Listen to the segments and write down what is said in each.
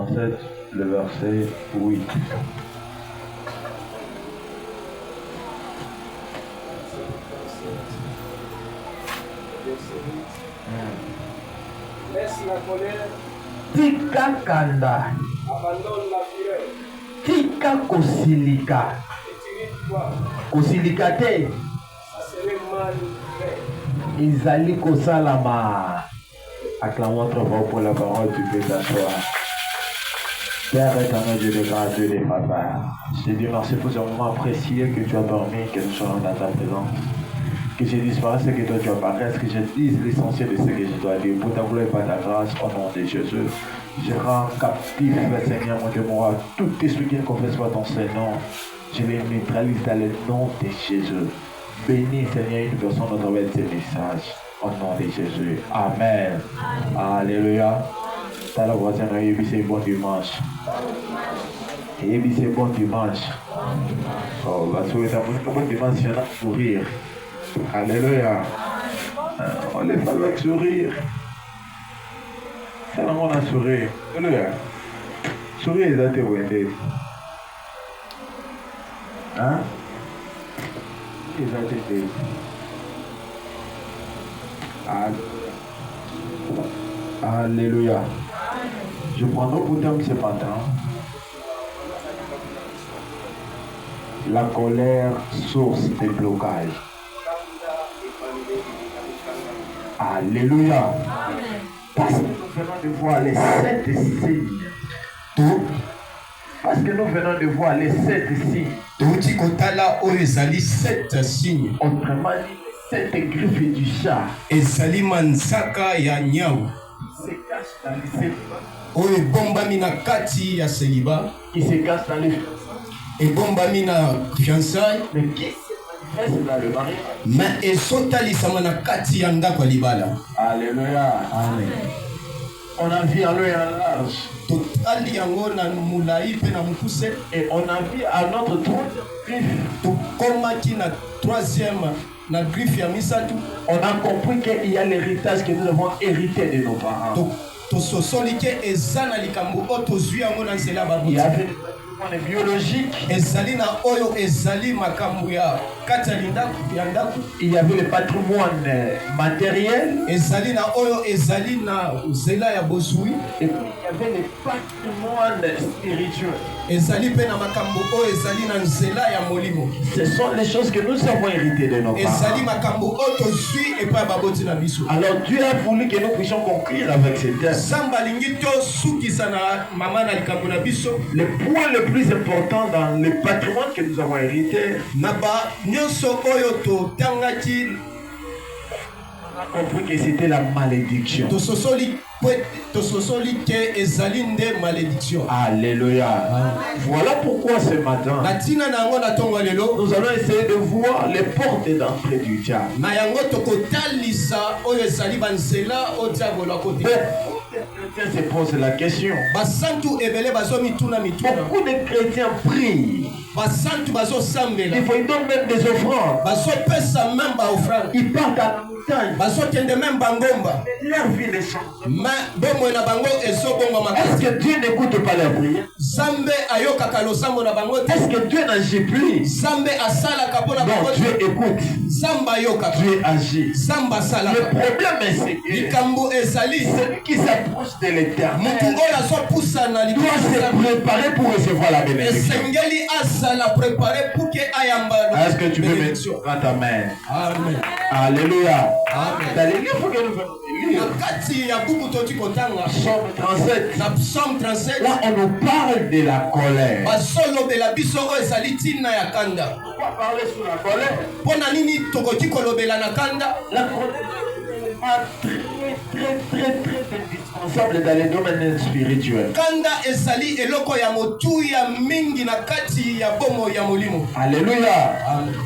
127, le verset 8. Laisse la colère, Tika kanda, abandonne la fureur, tika kosilika, et toi, kosilika te, ça serait mal fait. izali kosalama. Acclamons notre voix pour la parole, tu peux t'asseoir. Père éternel, Dieu de grâce, Dieu des papas, je te dis merci pour ce moment précieux que tu as permis que nous soyons dans ta présence. Que je dise pas ce que toi tu apparaisses, que je dise l'essentiel de ce que je dois dire. Pour ta gloire et par ta grâce, au nom de Jésus, je rends captif, Seigneur, mon Dieu, moi, tout esprit qui ne confesse pas ton Saint-Nom, je les neutralise dans le nom de Jésus. Bénis, Seigneur, une personne au travers de ces messages. Au nom de Jésus. Amen. Alléluia. T'as la voisine, et c'est bon dimanche. Et c'est bon dimanche. Oh, va souhaiter un bon dimanche, il y en a pour rire. Alléluia. On les fait avec sourire. C'est là qu'on a sourire. Alléluia. Sourire, ils ont été wendés. Hein? Ils ont été. Alléluia. Je prends notre bouton ce matin. La colère, source de blocage. Alléluia. Parce que nous venons de voir les 7 signes. Tout. Parce que nous venons de voir les 7 signes. Touti kotala oyo ezali 7 signes. Autrement dit, 7 griffes du chat. Ezali manzaka ya nyau. Qui se cache dans les célibats. Oyo ebombami na kati ya célibat. Qui se cache dans les Ebombami na fiançailles. mais qui se manifeste dans le mariage. Mais ezotalisama na kati ya ndako ya libala. Alléluia. Amen. On a vu en long et en large. Totali yango na mulai pe na mukuse. Et on a vu à notre troisième griffe. Tokomaki na troisième na griffe ya misatu. On a compris qu'il y a l'héritage que nous avons hérité de nos parents. Tososoli ke eza na likambo oyo tozwi yango na nzela ya Il y baboti. avait le biologique. Ezali na oyo ezali makambo ya kati ya ndako. Il y avait le patrimoine matériel. Ezali na oyo ezali na nzela ya bozwi. Et puis il y avait le patrimoine spirituel. Ezali pe na makambo oyo ezali na nzela ya molimo. Ce sont les choses que nous avons héritées de nos Ezali parents. makambo oyo tozwi epai ya baboti na biso. Alors Dieu a voulu que nous puissions conclure avec ces termes. Nzambe alingi tosukisa na mama na likambo na biso. Le point le plus important dans le patrimoine que nous avons hérité, Na ba nyonso oyo totangaki on a compris que c'était la malédiction. tososoli ke ezali nde malédiction. Alléluia. Voilà pourquoi ce matin, Na ntina na yango na ntongo ya lelo nous allons essayer de voir les portes d'entrée du diable. na yango tokotalisa oyo ezali banzela oyo diabolo akote. Beaucoup de chrétiens se posent la question. Basantu ebele bazomituna mituna. Beaucoup de chrétiens prient. Basantu bazosambela. Des fois, ils donnent même des offrandes. Bazopesa même baofrande. Ils partent à la montagne. Bazokende même bangomba. Leur vie ne change pas. Ma bomoi na bango ezobongwa Est-ce makasi. que Dieu n'écoute pas leur prière? Zambe ayokaka losambo na bango te. Est-ce que Dieu n'agit plus? Zambe asalaka mpona bango Non, Dieu te. écoute. Zambe ayokaka. Dieu agit. Zambe Le asalaka. problème est ce que Likambo ezali. celui qui s'approche de l'éternel Mutu oyo azopusana doit likambo se ezali. préparer pour recevoir la bénédiction. Esengeli azala préparé pour que ayamba. Est-ce que tu peux bénédiction. mettre ta main? Amen. Alléluia. Amen. Dans les livres que nous venons de lire, Na kati ya buku toti kotanga. Psaume 37, Na Psalm 37. là on nous parle de la colère. Bazolobela biso oyo ezali ntina ya kanda. Pourquoi parler sur la colère? Mpona nini tokoki kolobela na kanda? La colère est très indispensable dans les domaines spirituels. Kanda ezali eloko ya motuya mingi na kati ya bomo ya molimo. Alléluia.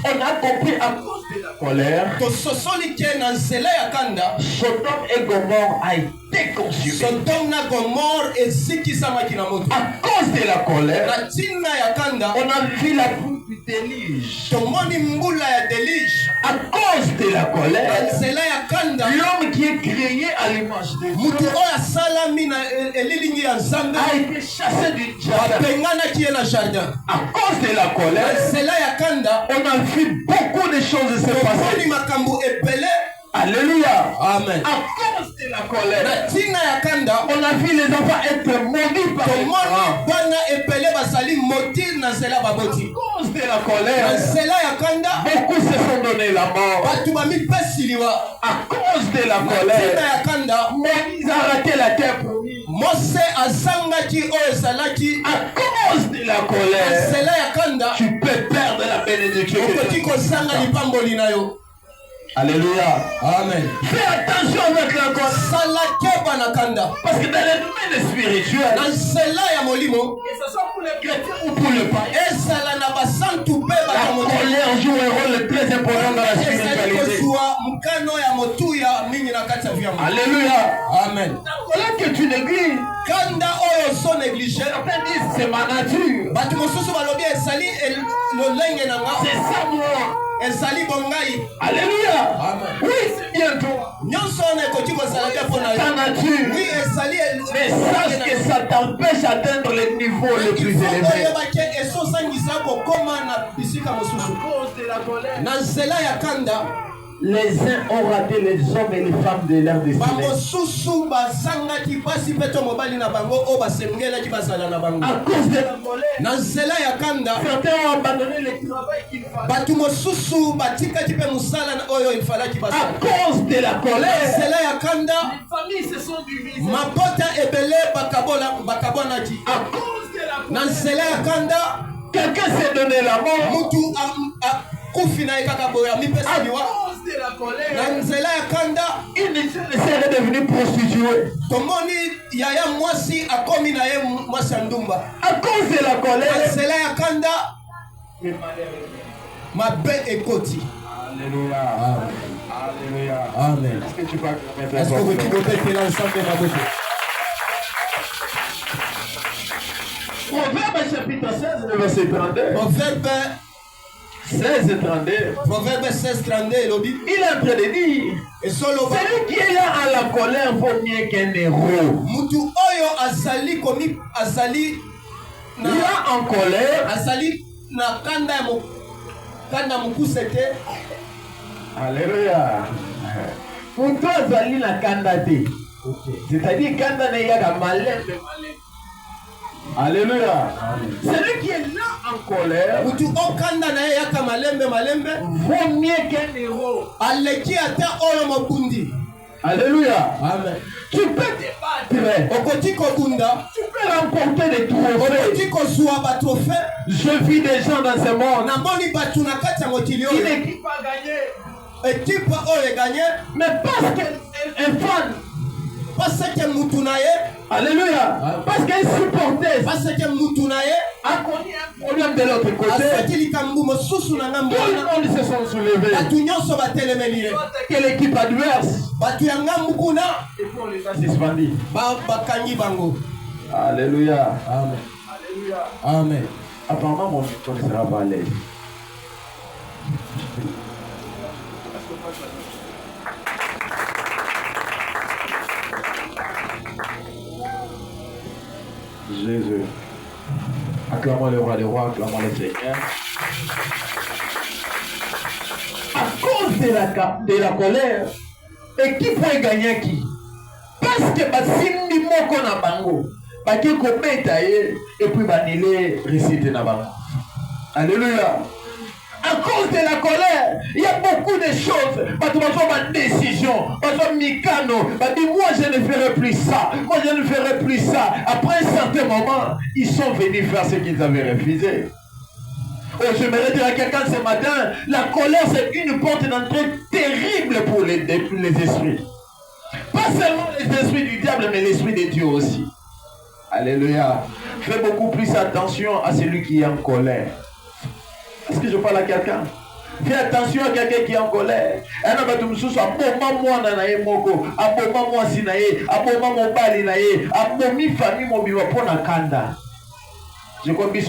On a compris à cause de la colère, Tososoli ke na nzela ya kanda. Sodome et Gomorrhe a été consumé. Sodome na Gomorre ezikisamaki na moto. À cause de la colère, Na ntina ya kanda on a vu la pluie du déluge. tomoni mbula ya déluge À cause de la colère, nzela ya kanda l'homme qui est créé à l'image de mutu Dieu oyo asalami na elilingi ya nzambe a été chassé du jardin. apenganaki ye na jardin À cause de la colère, nzela ya kanda on a vu beaucoup de choses se tomoni passer. makambo ebele. Alléluia. Amen. À cause de la colère, Na ntina ya kanda on a vu les enfants être maudits par les tomoni parents. bana ebele bazali moti na nzela baboti. À cause de la Na colère, nzela ya kanda beaucoup se sont donné la mort. bato bamipesi liwa. À cause de la Na ntina colère, ya kanda Moïse a raté la terre promise. mose azangaki oyo ezalaki. À cause de la Na colère, nzela ya kanda tu peux perdre la bénédiction. que okoki tu kozanga as. lipamboli na yo. Alléluia. Amen. Fais attention avec la colère. sala keba na kanda Parce que dans le domaine spirituel, na nzela ya molimo que ce soit pour les chrétiens ou pour les païens, ezala na basantu mpe la bato moto colère joue un rôle très important dans la ezali spiritualité. kozwa mokano ya motuya mingi na kati ya vie ya moto. Alléluia. Amen. La colère que tu négliges, kanda oyo so néglige certains disent c'est ma nature. bato mosusu balobi ezali lolenge na nga C'est ça moi. ezali bongai. Alléluia. Amen. Oui, c'est bien toi. nyonso wana ekoki kozala te mpo na Ta yo. nature. Oui, ezali Mais sache que ça t'empêche d'atteindre le niveau le plus élevé. oyebaki esosangisa kokóma na bisika mosusu Cause de la colère. na nzela ya kanda. Les uns ont raté les hommes et les femmes de leur destinée. bamosusu bazangaki basi mpe to mobali na bango oyo basengelaki bazala na bango À cause de la colère, na nzela ya kanda. certains ont abandonné le travail qu'il fallait. bato mosusu batikaki mpe mosala oyo efalaki À basala. cause de la colère, nzela ya kanda les familles se sont divisées. mapota ebele bakabwanaki. À cause de la na colère, nzela ya kanda quelqu'un s'est donné la mort. mutu akufi na ye kaka boye À amipesa liwa. cause de la na colère, nzela ya kanda une sœur est devenue prostituée. tomoni yaya mwasi akomi na ye mwasi ya ndumba. À cause de la na colère, nzela ya kanda mabe ekoti. Alléluia. Alléluia. Amen. Est-ce que tu vas mettre Est-ce que vous kobetela nzambe maboko? Proverbe chapitre 16, le verset 32. Proverbe 16 et 32. Proverbe 16:32 elobi Il est en train de dire, esoloba celui qui est là à la colère vaut mieux qu'un héros. mutu oyo azali na Là en colère, azali na kanda mokuse te. Alléluia. Pour toi, Zali na kanda te. C'est-à-dire kanda na yaga malembe. Alléluia. Celui qui est là en colère mutu okanda na ye yaka malembe vaut mieux qu'un héros. aleki ata oyo mobundi. Alléluia. Amen. Tu peux te battre. okoti kobunda, Tu peux remporter des trophées. okoti kozwa batrofe. Je vis des gens dans ce monde namoni bato na kati ya mokili qui oyo n'équipe pas gagner. ekipe oyo eganye Mais parce qu'un fan, parce que mutu na ye alléluia, parce qu'un supporter parce que mutu na ye a connu un problème de l'autre côté, asaki likambo mosusu na ngambo tout le wana monde se sont soulevés. bato nyonso batelemeli ye. Que l'équipe adverse, bato ya ngambu kuna et pour les gens suspendus. bakangi bango. Alléluia. Amen. Alléluia. Amen. Apparemment, mon micro ne sera pas à l'aise. Jésus. Acclamons le roi des rois, acclamons le Seigneur. À cause de la colère, et qui peut gagner qui? Parce que basindi moko na bango, baki kobeta ye, et puis banile récite na bango. Alléluia. À cause de la colère, il y a beaucoup de choses. Parce que ma décision, parce que Mikano, dit moi je ne ferai plus ça, moi je ne ferai plus ça. Après un certain moment, ils sont venus faire ce qu'ils avaient refusé. Oh, j'aimerais dire à quelqu'un ce matin, la colère c'est une porte d'entrée terrible pour les esprits. Pas seulement les esprits du diable, mais l'esprit de Dieu aussi. Alléluia. Fais beaucoup plus attention à celui qui est en colère. Est-ce que je parle à quelqu'un? Fais attention à quelqu'un qui est en colère. Un homme qui aboma mwana na ye moko, aboma mwasi na ye, aboma mobali na ye, abomi famille mobima pona kanda. Je crois que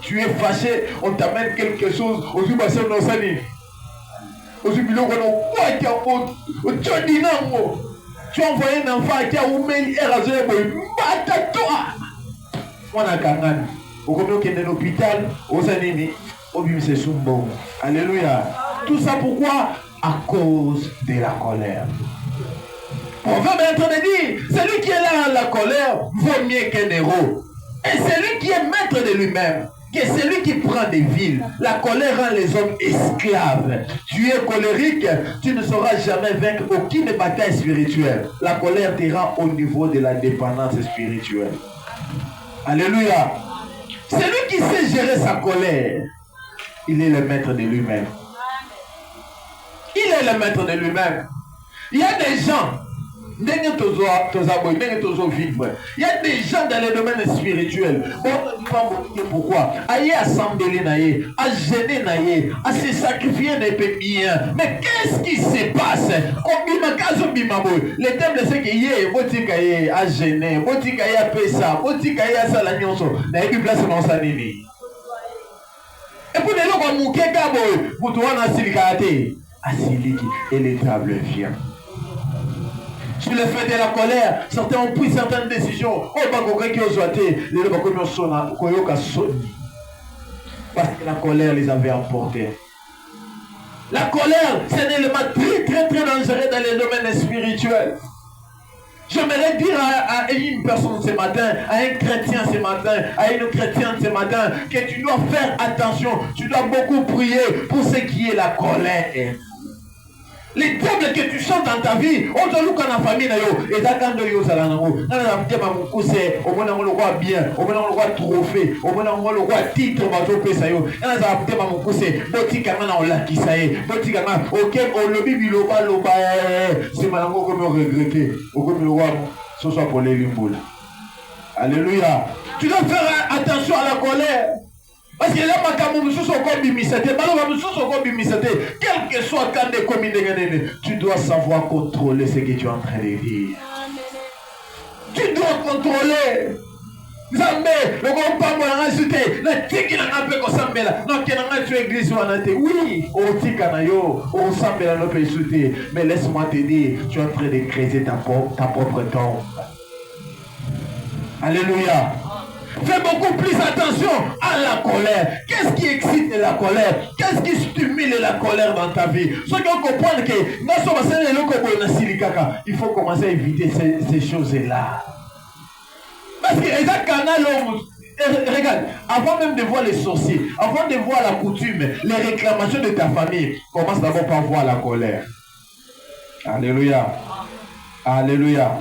tu es fâché, on t'amène quelque chose, tu as envoyé un enfant qui a ouvert l'hôpital, alléluia. Tout ça pourquoi? À cause de la colère. Proverbe est en train de dire, celui qui est là à la colère vaut mieux qu'un héros. Et celui qui est maître de lui-même, que celui qui prend des villes. La colère rend les hommes esclaves. Tu es colérique, tu ne sauras jamais vaincre aucune bataille spirituelle. La colère te rend au niveau de la dépendance spirituelle. Alléluia. Celui qui sait gérer sa colère, il est le maître de lui-même. Il est le maître de lui-même. Il y a des gens, il y a des gens dans le domaine spirituel. Pourquoi? Aïe assembler naïe, à gêner naïe, à se sacrifier n'est pas bien. Mais qu'est-ce qui se passe? Le thème de ce qui est, botikaye à gêner, botikaye à pesa, botikaye à salagnoso, naïe qui place dans sa nini. Et pour les gens comme Moukekabo, vous trouvez dans Silikate, Asiliki et les tables viennent. Sur le fait de la colère, certains ont pris certaines décisions. Parce que la colère les avait emportés. La colère, c'est un élément très dangereux dans les domaines spirituels. J'aimerais dire à une personne ce matin, à un chrétien ce matin, à une chrétienne ce matin, que tu dois faire attention, tu dois beaucoup prier pour ce qui est la colère. Les troubles que tu sens dans ta vie, on te loue dans la famille, et d'accord, yo salango. Dans la vie, ma mousse, au moins on le voit bien, au moins on le voit trophée, au moins on le voit titre, bateau pesayo. Dans la vie, ma mousse, botika mana on l'a qui ça y est, botika mana, ok, on le bibi loba, c'est malango comme regretter, au comme le roi, ce soit pour les limboula. Alléluia. Tu dois faire attention à la colère. Parce que là, quel que soit quand des communes, tu dois savoir contrôler ce que tu es en train de dire. Tu dois contrôler. Zambé, le grand pas moi insulté, la tiki n'a pas pu s'embêter là. Non, qu'il n'a pas église ou anaté. Oui, au tikanayo, au sambela ne peut insulter. Mais laisse-moi te dire, tu es en train de creuser ta propre tombe. Alléluia. Fais beaucoup plus attention à la colère. Qu'est-ce qui excite la colère? Qu'est-ce qui stimule la colère dans ta vie? Ceux qui comprennent que il faut commencer à éviter ces choses-là. Parce que les canaux, regarde, avant même de voir les sorciers, avant de voir la coutume, les réclamations de ta famille, commence d'abord par voir la colère. Alléluia. Alléluia.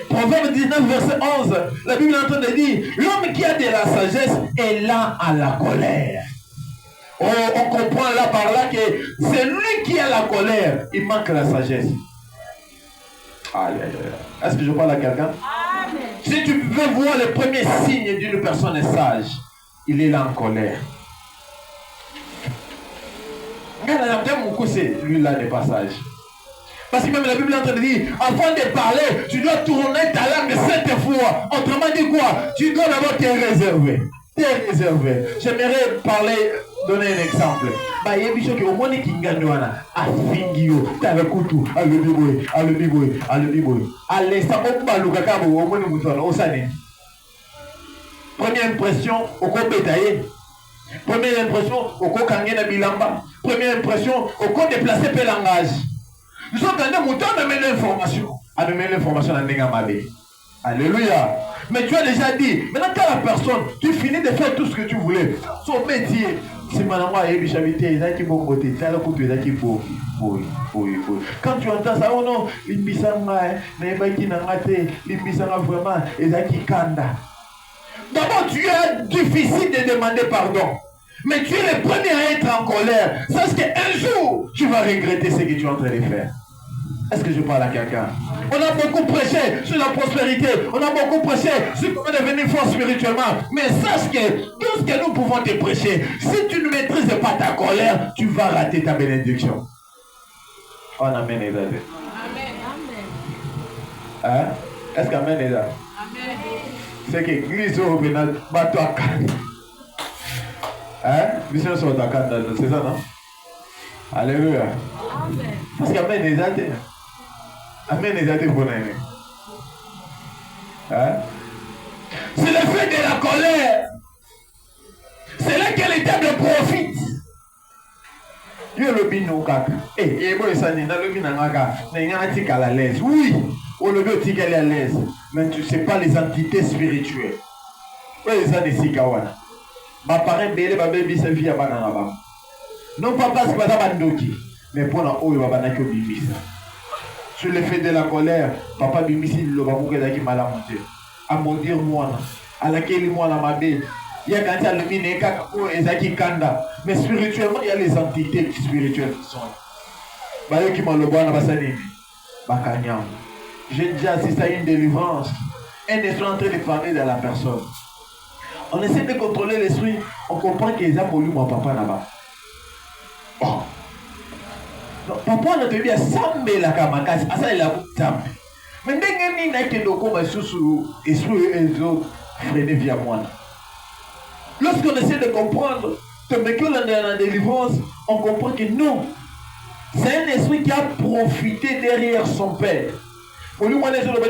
Proverbe 19, verset 11, la Bible est en train de dire, l'homme qui a de la sagesse est là à la colère. On comprend là par là que c'est lui qui a la colère, il manque la sagesse. Aïe, aïe, aïe. Est-ce que je parle à quelqu'un? Si tu veux voir le premier signe d'une personne sage, il est là en colère. Lui là n'est pas sage. Parce que même la Bible est en train de dire, avant de parler, tu dois tourner ta langue 7 fois. Autrement dit quoi? Tu dois d'abord te réserver. Te réserver. J'aimerais parler, donner un exemple. Il y a des gens qui ont monnaie qui gagnent à Fingio, Talakutu, à l'Ubiboy, à l'Ubiboy, à l'Ubiboy. À l'instant, au Balukakabo, au Monimouton, au Sani. Première impression, au Kobetaye. Première impression, au Kokangena Bilamba. Première impression, au Kodéplacé Pelangage. Nous sommes dans le temps de mettre l'information. À de mettre l'information dans Nengamabé. Alléluia. Mais tu as déjà dit, maintenant quand la personne, tu finis de faire tout ce que tu voulais. Son métier, c'est maintenant moi et Bichabité, ils ont qui bon côté, t'as le coup de qui beau. Quand tu entends ça, oh non, l'imbissanga, n'importe qui n'a raté, l'imbissanga vraiment, ils ont qui kanda. D'abord, tu es difficile de demander pardon. Mais tu es le premier à être en colère. Sache qu'un jour, tu vas regretter ce que tu es en train de faire. Est-ce que je parle à quelqu'un? On a beaucoup prêché sur la prospérité. On a beaucoup prêché sur comment devenir fort spirituellement. Mais sache que tout ce que nous pouvons te prêcher, si tu ne maîtrises pas ta colère, tu vas rater ta bénédiction. On amène les amis. Amen. Hein? Est-ce qu'amen est là? Amen. c'est que l'église au pénal, bateau à canne. Hein? Mission sur ta canne, c'est ça, non? Alléluia. Parce qu'Amen les a dit. Amen les a dit pour l'année. Hein? C'est le fait de la colère. C'est là que le diable profite. Yo le bino kaka. Eh, bon ça n'est dans le bino kaka. N'est rien à à l'aise. Oui, on le veut tirer à l'aise. Mais tu sais pas les entités spirituelles. Oui, ça n'est si kawana. Ma parent belé ba baby sa fille à banana ba. Non pas parce que ça bandoki, mais pour la haut il va banaki bimisa. Sur le fait de la colère, papa bimisi le ba bouke daki malamonté. À maudire moi à laquelle moi la mabé. Il y a quand il y a le mine kako ezaki kanda, mais spirituellement il y a les entités spirituelles qui sont là. Bah qui m'a le bois basani. Bakanyam. J'ai déjà assisté à une délivrance. Un esprit en train de parler de la personne. On essaie de contrôler l'esprit, on comprend qu'ils ont pollué mon papa là-bas. Bon. Donc, papa n'a pas dit à Sambe la Kamakasi, à ça il a beaucoup de Sambe. Mais dès qu'il y a des gens qui sont esprit et les autres, freinés via moi. Lorsqu'on essaie de comprendre que dans la délivrance, on comprend que non. C'est un esprit qui a profité derrière son père. Pour lui, moi, les autres,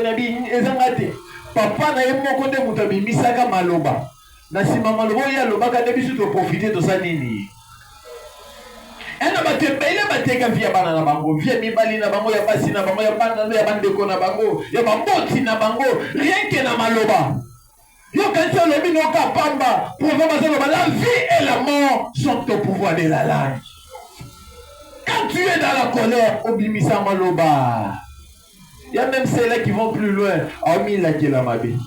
papa n'a pas côté Moutabi, Misaka Maloba. Na sima maloba ya loba ka debisu to profiter de ça nini. Ena batembele bateka via bana na bango, via mibali na bango ya basi na bango ya bana ya bandeko na bango, ya bamboti na bango, rien que na maloba. Yo quand tu le bino ka pamba, pour voir la vie et la mort sont au pouvoir de la langue. Quand tu es dans la colère, obimisa maloba. Il y a même celles qui vont plus loin, hormis la qui la mabe.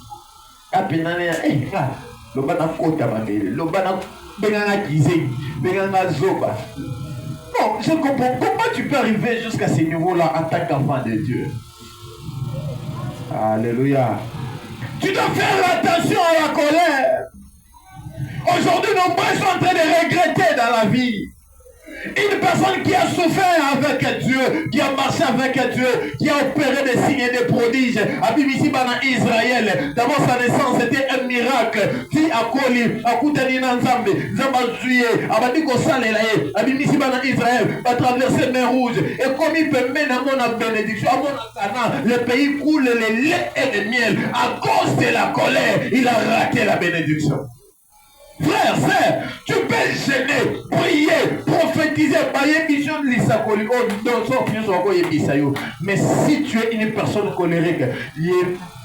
Apenane eh Lobana kota mabele, lobana benganga kizé, benganga zoba. Non, je comprends. Comment tu peux arriver jusqu'à ce niveau-là en tant qu'enfant de Dieu? Alléluia. Tu dois faire attention à la colère. Aujourd'hui, nombreux sont en train de regretter dans la vie. Une personne qui a souffert avec Dieu, qui a marché avec Dieu, qui a opéré des signes et des prodiges. Abimisi bana Israël. D'abord sa naissance c'était un miracle. Ti akoli, akutani na nzambe, nzamba juye, abadi ko salela ye. Abimisi bana Israël va traverser mer rouge et comme il peut mener à mon bénédiction, à mon Canaan, le pays coule le lait et le miel. À cause de la colère, il a raté la bénédiction. Frère, sœur, tu peux gêner, prier, prophétiser, mais si tu es une personne colérique,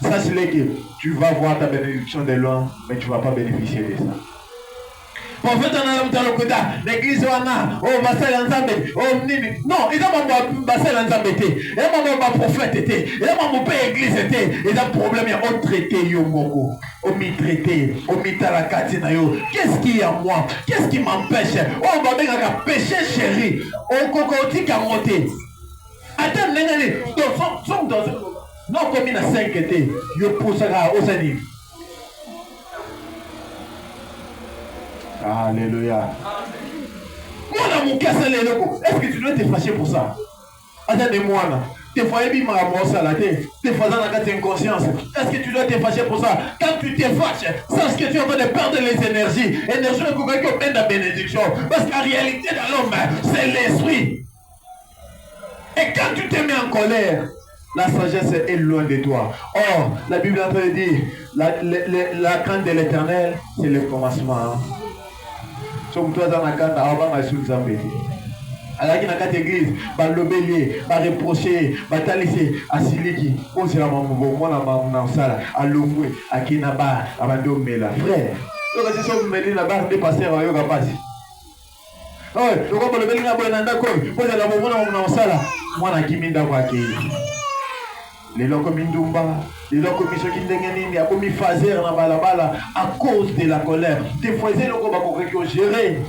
sache-le que tu vas voir ta bénédiction de loin, mais tu ne vas pas bénéficier de ça. Prophète l'église oh Basel Nzambe oh nini non ils ont Basel Nzambe ils ont prophète ils ont mon église ils ont problème au traité yo moko au mi traité au mi talakati na yo qu'est-ce qui est à moi qu'est-ce qui m'empêche oh ba benga péché chéri au kokoti ka monter attends nengani donc sont dans non comme na 5 été yo posera au sani. Alléluia. Est-ce que tu dois te fâcher pour ça? Attendez-moi là. Tes fois, il m'a montré tes fois, dans inconscience. Est-ce que tu dois te fâcher pour ça? Quand tu te fâches, sache que tu es en train de perdre les énergies. Énergie qui obtient la bénédiction. Parce qu'en réalité, dans l'homme, c'est l'esprit. Et quand tu te mets en colère, la sagesse est loin de toi. Or, la Bible est en train de dire la crainte de l'éternel, c'est le commencement. Comme toi dans la carte, avant ma sous-zambé. Alors qu'il y a une église, bah l'obélier, bah reprocher, bah t'alisser, à Siliki, on s'est la maman, moi la maman, ça, à l'omoué, à Kinaba, à Mandomela. Frère, donc c'est ça que vous me dites là-bas, dépasser à Yoga Passi. Oh, donc on peut le bénir à Bonanda Koy, moi la maman, ça là, moi la Kiminda Waki. Les locaux Mindumba, les locaux Misokindengeni, à commis Fazer dans Balabala, à cause de la colère. Des fois, ils ont géré.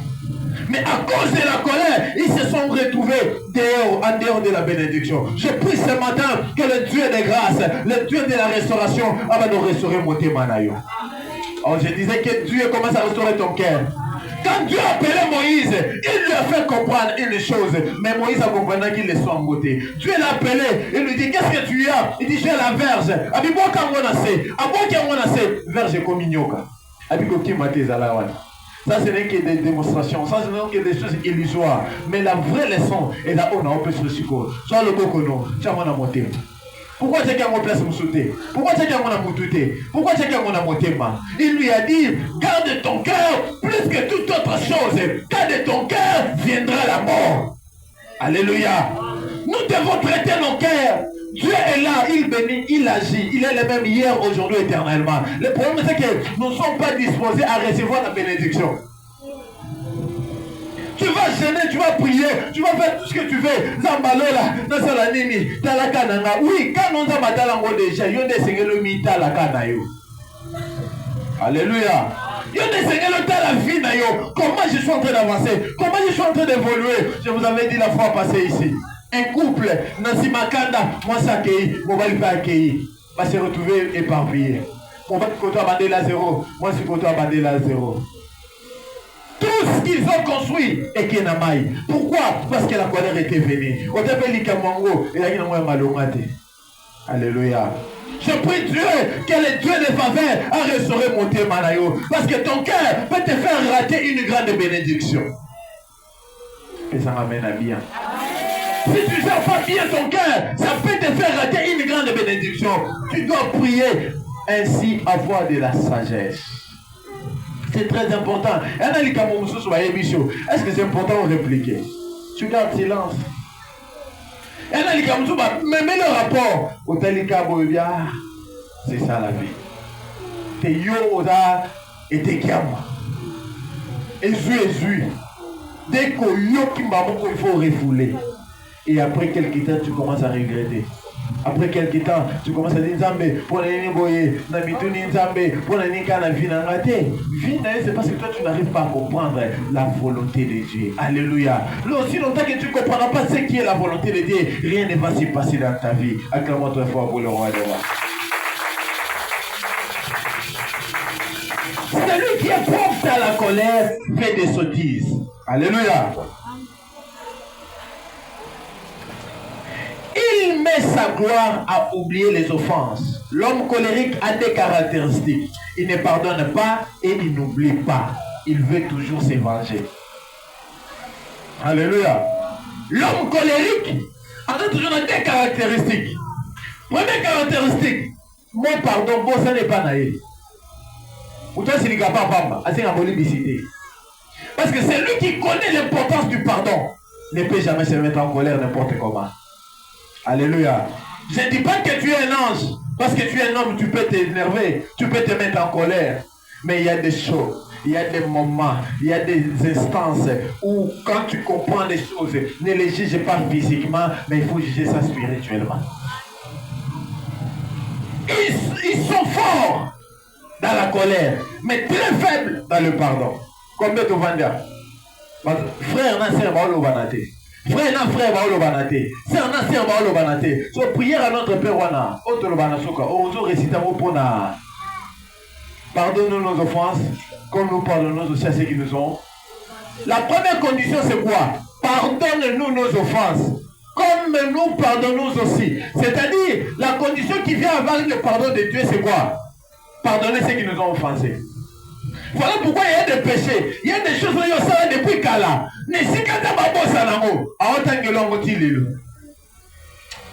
Mais à cause de la colère, ils se sont retrouvés dehors, en dehors de la bénédiction. Je prie ce matin que le Dieu de grâce, le Dieu de la restauration, va nous restaurer mon témanayo. Alors je disais que Dieu commence à restaurer ton cœur. Quand Dieu a appelé Moïse, il lui a fait comprendre une chose. Mais Moïse a compris qu'il les soit en beauté. Dieu l'a appelé, il lui dit, qu'est-ce que tu as? Il dit, j'ai la verge. Verge comme ignoka. Ça, ce n'est que des démonstrations. Ça, ce n'est que des choses illusoires. Mais la vraie leçon est là où on peut se succomber. Soit le bokono, soit mon amoté. Pourquoi c'est qu'on place me sauter? Pourquoi c'est qu'on a moutouté? Pourquoi c'est qu'on a monté? Il lui a dit, garde ton cœur plus que toute autre chose. Car de ton cœur viendra la mort. Alléluia. Nous devons traiter nos cœurs. Dieu est là, il bénit, il agit. Il est le même hier, aujourd'hui, éternellement. Le problème, c'est que nous ne sommes pas disposés à recevoir la bénédiction. Tu vas gêner, tu vas prier, tu vas faire tout ce que tu veux. Zambalola, Nasalanini, Talakananga. Oui, quand nous avons Talango déjà, il y a des seigneurs qui Talakanayo. Alléluia. Il y a des seigneurs qui la vie. Comment je suis en train d'avancer? Comment je suis en train d'évoluer? Je vous avais dit la fois passée ici. Un couple, Nancy Makanda, moi ça accueilli, mon va pas accueilli, va se retrouver éparpillé. Mon va côté abandonné à zéro, moi c'est côté abandonné à zéro. Tout ce qu'ils ont construit est Kenamaï. Pourquoi? Parce que la colère était venue. On t'appelle Likamango et là il y a un malomate. Alléluia. Je prie Dieu, que le Dieu de faveur a restauré mon thème Manayo. Parce que ton cœur peut te faire rater une grande bénédiction. Et ça m'amène à bien. Si tu ne gères pas bien ton cœur, ça peut te faire rater une grande bénédiction. Tu dois prier, ainsi avoir de la sagesse. C'est très important. Est-ce que c'est important de répliquer? Tu gardes silence. Mais le rapport, c'est ça la vie. T'es yo et t'es gamma. Et zui. Dès qu'on yo qui m'a il faut refouler. Et après quelques temps, tu commences à regretter. Après quelques temps, tu commences à dire Nzambe, pour les boyer, Namituni Nzambe, pour les kana vinangate. C'est parce que toi tu n'arrives pas à comprendre la volonté de Dieu. Alléluia. Là aussi longtemps que tu ne comprendras pas ce qui est la volonté de Dieu, rien ne va s'y passer dans ta vie. Acclame-moi très fort pour le roi des rois. Celui qui est prompt à la colère fait des sottises. Alléluia. Il met sa gloire à oublier les offenses. L'homme colérique a des caractéristiques. Il ne pardonne pas et il n'oublie pas. Il veut toujours se venger. Alléluia. L'homme colérique a toujours des caractéristiques. Première caractéristique, mon pardon, bon, ça n'est pas naïf. Parce que c'est lui qui connaît l'importance du pardon. Ne peut jamais se mettre en colère n'importe comment. Alléluia. Je ne dis pas que tu es un ange. Parce que tu es un homme, tu peux t'énerver. Tu peux te mettre en colère. Mais il y a des choses. Il y a des moments. Il y a des instances où quand tu comprends les choses, ne les juge pas physiquement, mais il faut juger ça spirituellement. Ils sont forts dans la colère, mais très faibles dans le pardon. Combien de vendeurs? Frère, frère, frère, so prière à notre Père wana, pardonne-nous nos offenses, comme nous pardonnons aussi à ceux qui nous ont. La première condition c'est quoi? Pardonne-nous nos offenses, comme nous pardonnons aussi. C'est-à-dire, la condition qui vient avec le pardon de Dieu c'est quoi? Pardonner ceux qui nous ont offensés. Voilà pourquoi il y a des péchés. Il y a des choses qui sont depuis Kala. Mais si quand tu as un bon sanango, à autant que l'on va tirer.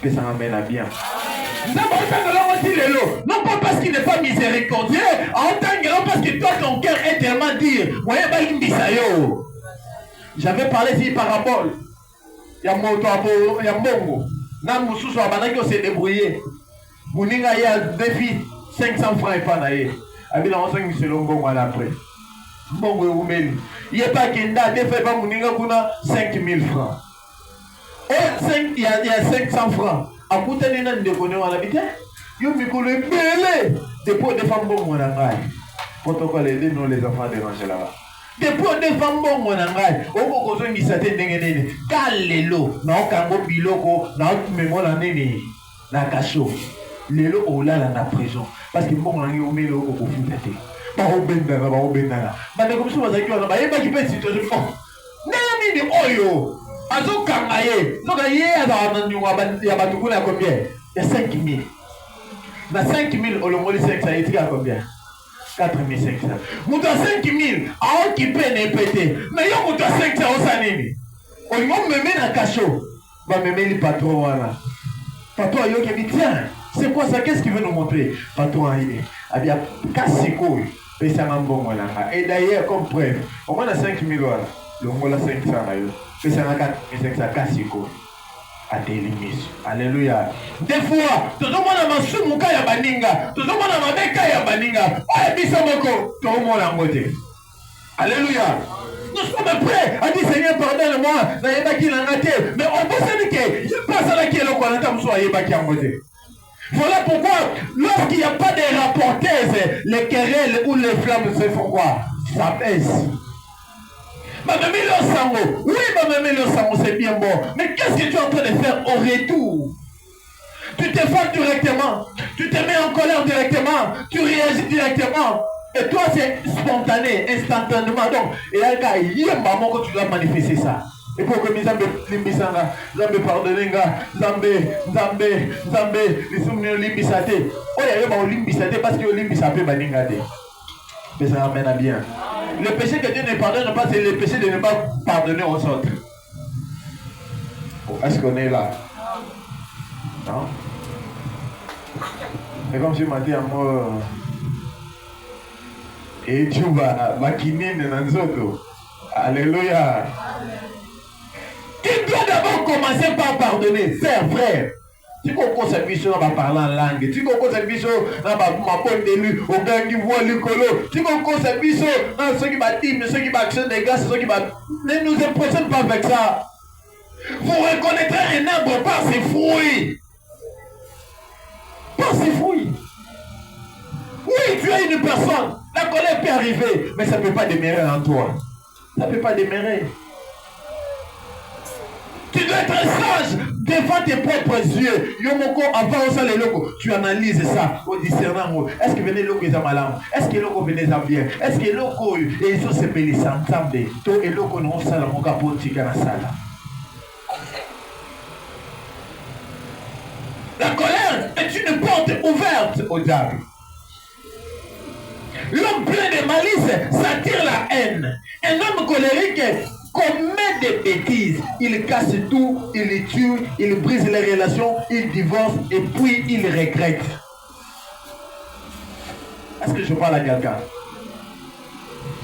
Que ça m'amène à bien. Non pas parce qu'il n'est pas miséricordieux, à autant que l'on parce que toi ton cœur est tellement dire. J'avais parlé ici parabole. Il y a Mongo. Namoussou soit banaki s'est débrouillé. Mouninga y a défi 500 francs et pas naïe. Abila on s'en selon bon après. Bon il n'y a pas qu'un des fait pas mouninga kuna 5000 francs. Il y a 500 francs. À côté de nous déconner à l'habitude. Yo mikolo belé depuis des femmes bon mon angai. Protocole aider nous les enfants déranger là-bas. Depuis des femmes bon mon angai. Oko kozo ngisate ndenge kalelo na okango biloko na memola nini na kasho. Lelo olala na prison parce que bon nangi omelo oko futate. baobendana bandeko mosusu bazalaki wana bayebaki mpe situation ndenge nini oyo azokanga ye soka ye azala na nyongo ya bato kuna ya combien ya 5000 na 5000 olongoli 500 etika ya combien 4500 moto ya 5000 aokipe na epete mais yo moto ya 500 osa nini olingo meme na kasho bamemeli patron wana patron ayoki abi tiens c'est quoi ça qu'est-ce qu'il veut nous montrer patron aye abi kasiko pesanga mbongo nanga et d'ailleurs comme preuve au moins na 5000 wana longola 500 na yo pesanga 4500 kasiko ateli miso alléluia des fois tozomona masumu ka ya baninga tozomona mabeka ya baninga oye biso moko tozomona ngo te alléluia. Nous sommes prêts à dire Seigneur pardonne-moi nayebaki nanga te mais on pense que je passe à la qui est le kolanta muso ayebaki yango te. Voilà pourquoi lorsqu'il n'y a pas de rapporteuses les querelles ou les flammes se font quoi ça baisse. Oui, c'est bien bon. Mais qu'est-ce que tu es en train de faire au retour? Tu te fais directement. Tu te mets en colère directement. Tu réagis directement. Et toi, c'est spontané, instantanément. Donc, et là, il y a un moment que tu dois manifester ça. Et pour que mes amis limbisanga, Zambé pardonnenga, Zambé, les souvenirs limbisate. Oh, il y a un limbisate parce que limbisate baningade. Mais ça amène à bien. Le péché que Dieu ne pardonne pas, c'est le péché de ne pas pardonner aux autres. Est-ce qu'on est là? Non? C'est comme si je m'en dis à moi. Et tu vas maquiner dans les autres. Alléluia. Tu dois d'abord commencer par pardonner, frère. Tu comprends cette vision, on va parler en langue. Tu comprends cette vision, on va parler de lui, au gang qui voit le colo. Tu comprends cette vision, ceux qui bâtiment, ceux qui bâtissent des gars, ceux qui bâtissent. Ne nous impressionnez pas avec ça. Vous reconnaîtrez un arbre par ses fruits. Par ses fruits. Oui, tu es une personne. La colère peut arriver, mais ça ne peut pas demeurer en toi. Ça ne peut pas demeurer. Tu dois être sage devant tes propres yeux. Yomoko, avant ça, les locaux, tu analyses ça au discernement. Est-ce que venez locaux ils ont mal? Est-ce que locaux venez en bien? Est-ce que locaux ils ont se payé ensemble? Toi et locaux nous ça la moka politique dans la salle. La colère est une porte ouverte au diable. L'homme plein de malice s'attire la haine. Un homme colérique commet des bêtises. Il casse tout, il tue, il brise les relations, il divorce et puis il regrette. Est-ce que je parle à quelqu'un?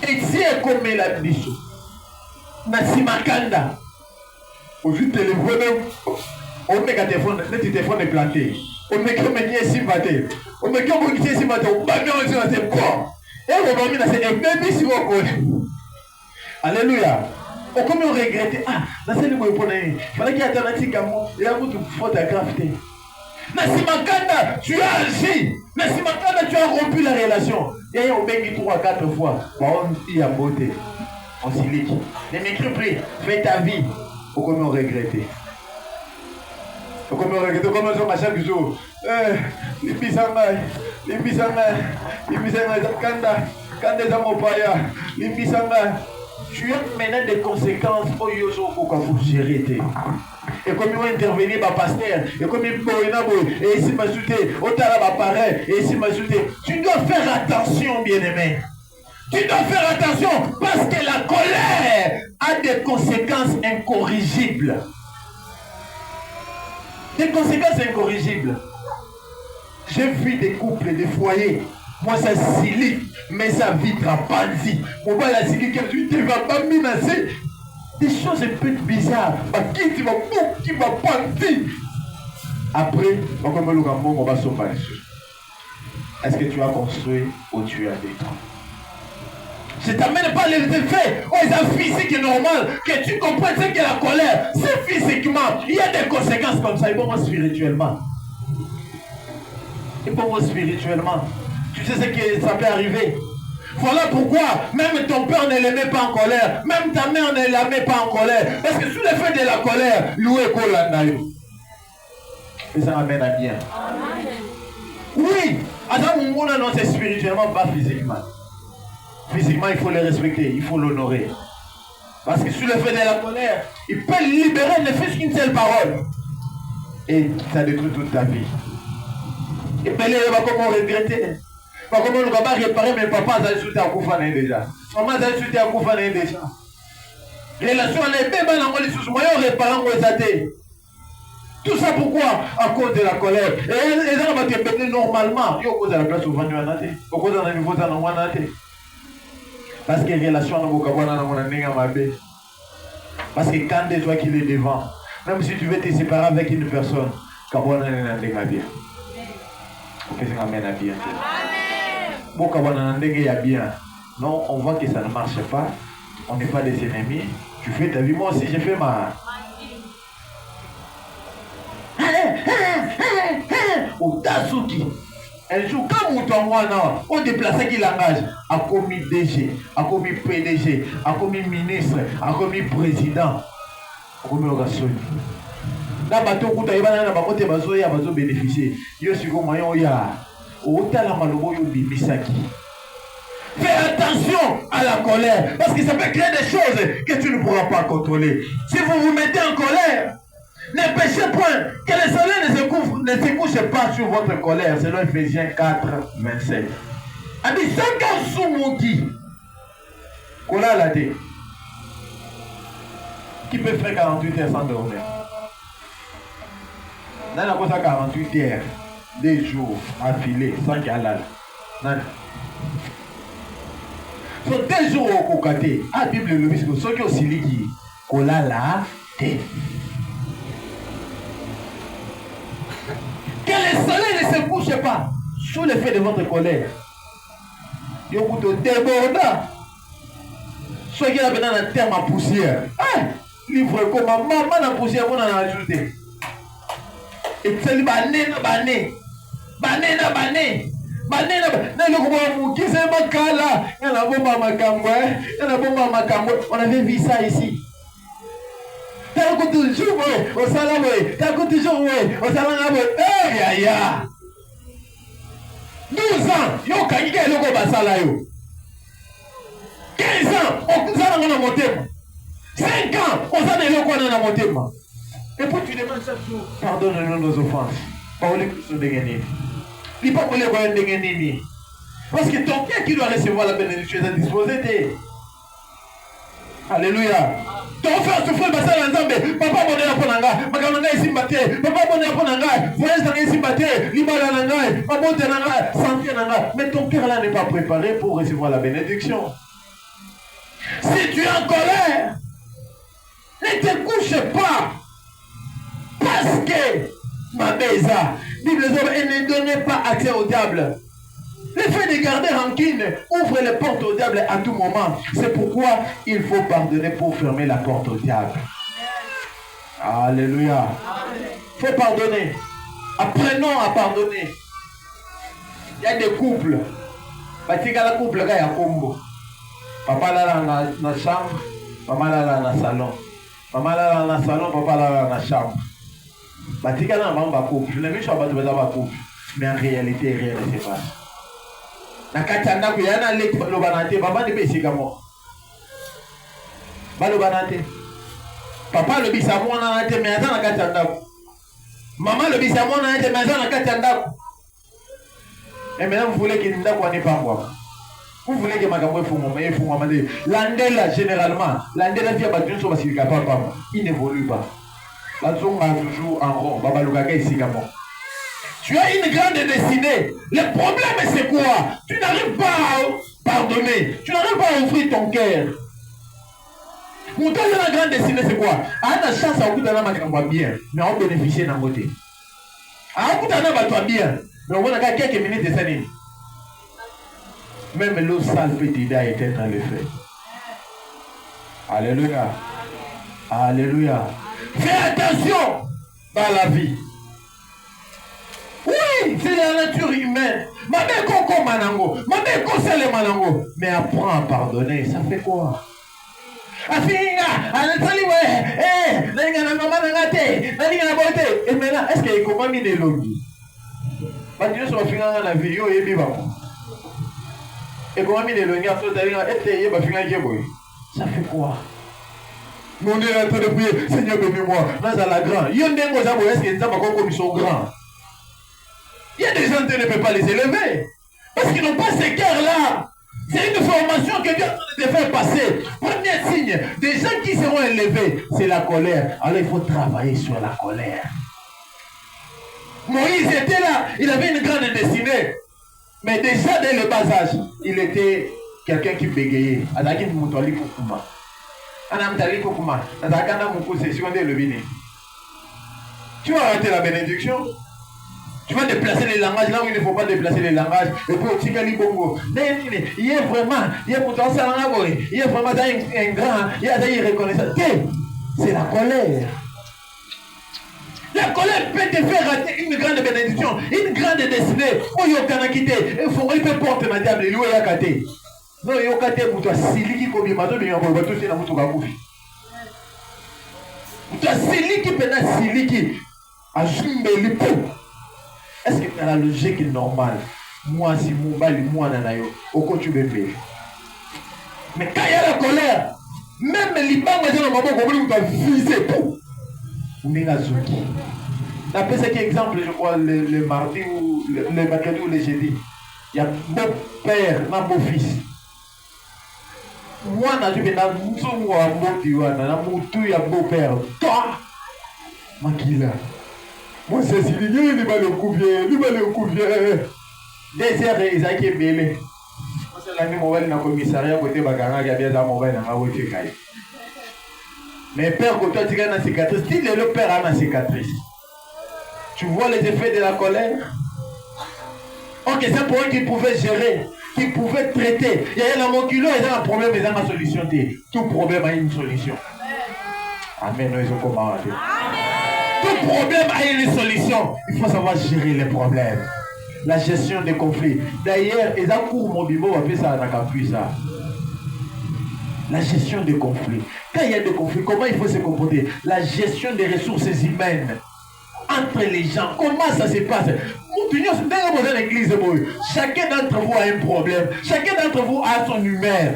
Et si elle commet la bichou, Nasimakanda, au vu de téléphone, on met un téléphone, le téléphone est planté. On met comme un sympathie. On met comme un sympathie. On va bien dire c'est bon. Et on va dire c'est un bébé si vous connaissez. Alléluia. On comme on regrette. Ah, là c'est le mot pour nous. Fallait qu'il y ait alternative à moi. Et là vous photographe. Nasimakanda, tu as agi. Nasimakanda, tu as rompu la relation. Il y a un béni 3 à 4 fois. On y a beauté. On s'y lit. Les micro-prix, fais ta vie. Ou comme on regrette. Comme on regrette, comme on se chaque jour. Les bisanga, Kanda Zamopaya, les bisanga. Tu as maintenant des conséquences au yoso pour vous gérer. Et comme il va intervenir, le pasteur, et comme il va et ici m'a ajouté, au talaba pareil, et ici m'a ajouté. Tu dois faire attention, bien-aimé. Tu dois faire attention parce que la colère a des conséquences incorrigibles. Des conséquences incorrigibles. J'ai vu des couples, des foyers. Moi, ça silie, mais ça vitre à Panzi. Mon bas, la silie, tu ne vas pas menacer. Des choses un peu bizarres. Qui tu vas Panzi. Après, on va sauver. Est-ce que tu as construit ou tu as détruit? Je t'amène pas les effets aux physiques normal, que tu comprennes ce qu'est la colère. C'est physiquement, il y a des conséquences comme ça. Et pour moi spirituellement. Et pour moi spirituellement. Tu sais ce que ça peut arriver. Voilà pourquoi même ton père ne le met pas en colère. Même ta mère ne la met pas en colère. Parce que sous l'effet de la colère, loué Kolandayo. Et ça m'amène à bien. Oui, Adam Mouna non c'est spirituellement, pas physiquement. Physiquement, il faut le respecter, il faut l'honorer. Parce que sous le fait de la colère, il peut libérer ne fût-ce qu'une seule parole. Et ça détruit toute ta vie. Et puis, il va comment regretter. Pas comment on va réparer, mais papa a insulté à Koufane déjà. Maman a insulté à Koufane déjà. Relation à l'ébé, les sous moyens réparant aux athées. Tout ça pourquoi? À cause de la colère. Et les gens vont te péter normalement. Il y a cause de la place où on va nous athées. Au cause de la niveau de la athée. Parce que relation à l'ébé. Parce que quand des toi qui est devant, même si tu veux te séparer avec une personne, Kabwana n'est pas bien. Qu'est-ce qu'on amène à bien? Bon, Kabwana n'est bien. Non, on voit que ça ne marche pas. On n'est pas des ennemis. Tu fais ta vie. Moi aussi, j'ai fait ma. Au Tasuki. Un jour, comme on déplaçait qui langage, a commis DG, a commis PDG, a commis ministre, a commis président, a commis organisation. Là, bateau, quand il va dans la bateau, il y a bénéficier. Il y a moyen, il y a autant la malobo, il y a fais attention à la colère, parce que ça peut créer des choses que tu ne pourras pas contrôler. Si vous vous mettez en colère, ne péchez point, que le soleil ne se couche pas sur votre colère, selon Ephésiens 4, 27. A dit 5 ans sous mon qui Kola l'a dit. Qui peut faire 48 heures sans dormir? Dans la cosa 48 heures, des jours affilés, sans galal. So 2 jours au Kokate, à Bible le biscuit, ceux qui ont aussi dit, Kola l'a dit. Que le soleil ne se couche pas sous l'effet de votre colère. Il y a beaucoup de débordants. Soit qu'il y a un terme à poussière. Livre comme maman la poussière, on en a ajouté. Et c'est le bané. On avait vu ça ici. T'as toujours, au salon, t'as toujours, au salon, 12 ans, yo kangika eloko basala yo. 15 ans, on s'en a monté. 5 ans, on s'en a eloko na motema. Et puis tu demandes chaque jour, pardonne-nous nos offenses. Paul est dégainé. Il pas pour les voyer dégainé. Parce que ton cœur qui doit recevoir la bénédiction est disposé. Alléluia. Ton frère souffre de ça dans Zambé. Papa bonheur à Ponanga. Magananga ici batté. Papa bonheur à Ponanga. Voyage dans ici batté. Libala Nanga. Mabote Nanga. Santé Nanga. Mais ton cœur là n'est pas préparé pour recevoir la bénédiction. Si tu es en colère, ne te couche pas. Parce que, ma béza, Bible et ne donnez pas accès au diable. Le fait de garder rancune ouvre les portes au diable à tout moment. C'est pourquoi il faut pardonner pour fermer la porte au diable. Alléluia. Il faut pardonner. Apprenons à pardonner. Il y a des couples. Parce qu'il y a un couple, il y a un combo. Papa là dans la chambre, maman là dans le salon. Maman là dans le salon, papa là dans la chambre. Parce qu'il y a un couple. Je n'ai pas vu un couple. Mais en réalité, rien ne se passe. Nakatanda kuyana leki balobanate baba ne besika mo balobanate papa le bisamo na nate mais azana nakatanda maman le bisamo na nate mais azana nakatanda et maintenant vous voulez que ndako n'est pas moi vous voulez que makambo faut moi landela généralement landela via badun so basilika papa il n'évolue pas la zone a toujours en rond baba lukaka isika mo. Tu as une grande destinée. Le problème c'est quoi? Tu n'arrives pas à pardonner. Tu n'arrives pas à offrir ton cœur. Pour toi, la grande destinée c'est quoi? À la chance à vous donner bien, mais on bénéficie d'un côté. À vous donner bien, mais on a quelques minutes de salut. Même l'eau sale peut t'aider à éteindre le feu. Alléluia. Alléluia. Fais attention dans la vie. Oui, c'est la nature humaine. Ma mère coco manango, ma mère conseille manango. Mais apprends à pardonner, ça fait quoi? Afinga, anatali ouais, n'enga na maman n'engate, n'enga na bote. Et maintenant, est-ce qu'il y a comment mis des lobbies? Parce que sur finga na vie, yo yebi ba. Et comment il est le gars, ça fait quoi? Mon Dieu est en train de prier, Seigneur bénis-moi, dans la grande. Il y a des gens qui sont grands. Il y a des gens qui ne peuvent pas les élever. Parce qu'ils n'ont pas ces cœurs-là. C'est une formation que Dieu est en train de te faire passer. Premier signe, des gens qui seront élevés, c'est la colère. Alors il faut travailler sur la colère. Moïse était là, il avait une grande destinée. Mais déjà dès le bas âge, il était quelqu'un qui bégayait. Tu vas rater la bénédiction. Tu vas déplacer les langages là où il ne faut pas déplacer les langages. Et puis au Tigali Bongo. Il est vraiment, il est un grand, il est reconnaissant. C'est la colère. La colère peut te faire rater une grande bénédiction, une grande destinée. Oh, il y a un quitté. Il faut que tu portes ma diable. Il y a un quitté. Non, il y a un quitté pour toi. Siliki comme il m'a donné, il y a un peu de temps. Tu as Siliki, peut-être Siliki. Est-ce que dans la logique est normale? Moi, si mon bali, moi, nanayo, au côté du bébé. Mais quand il y a la colère, même les banques, ils doivent viser tout. D'après cet exemple, je crois, le mardi ou le mercredi ou le jeudi, il y a beau-père, ma beau-fils. Moi, je suis dans il y a beau-père. Toi, Makila. Moi, c'est si il va le couvrir, il va le couvrir. Des heures, ils ont été bélés. Moi, c'est la même mobile dans le commissariat, côté Baganga, qui a bien dans le mobile dans la voiture. Mais père, quand toi tu as une cicatrice, si le père a une cicatrice, tu vois les effets de la colère. Ok, c'est pour eux qu'ils pouvaient gérer, qu'ils pouvaient traiter. Il y a un moquilo, il y a un problème, il y a une solution. Tout problème a une solution. Amen, nous ils ont commandé. Tout problème a une solution. Il faut savoir gérer les problèmes. La gestion des conflits. D'ailleurs, ils ont cours mon bibo, on fait ça dans la ça. La gestion des conflits. Quand il y a des conflits, comment il faut se comporter? La gestion des ressources humaines entre les gens. Comment ça se passe? Dans l'église, chacun d'entre vous a un problème. Chacun d'entre vous a son humeur.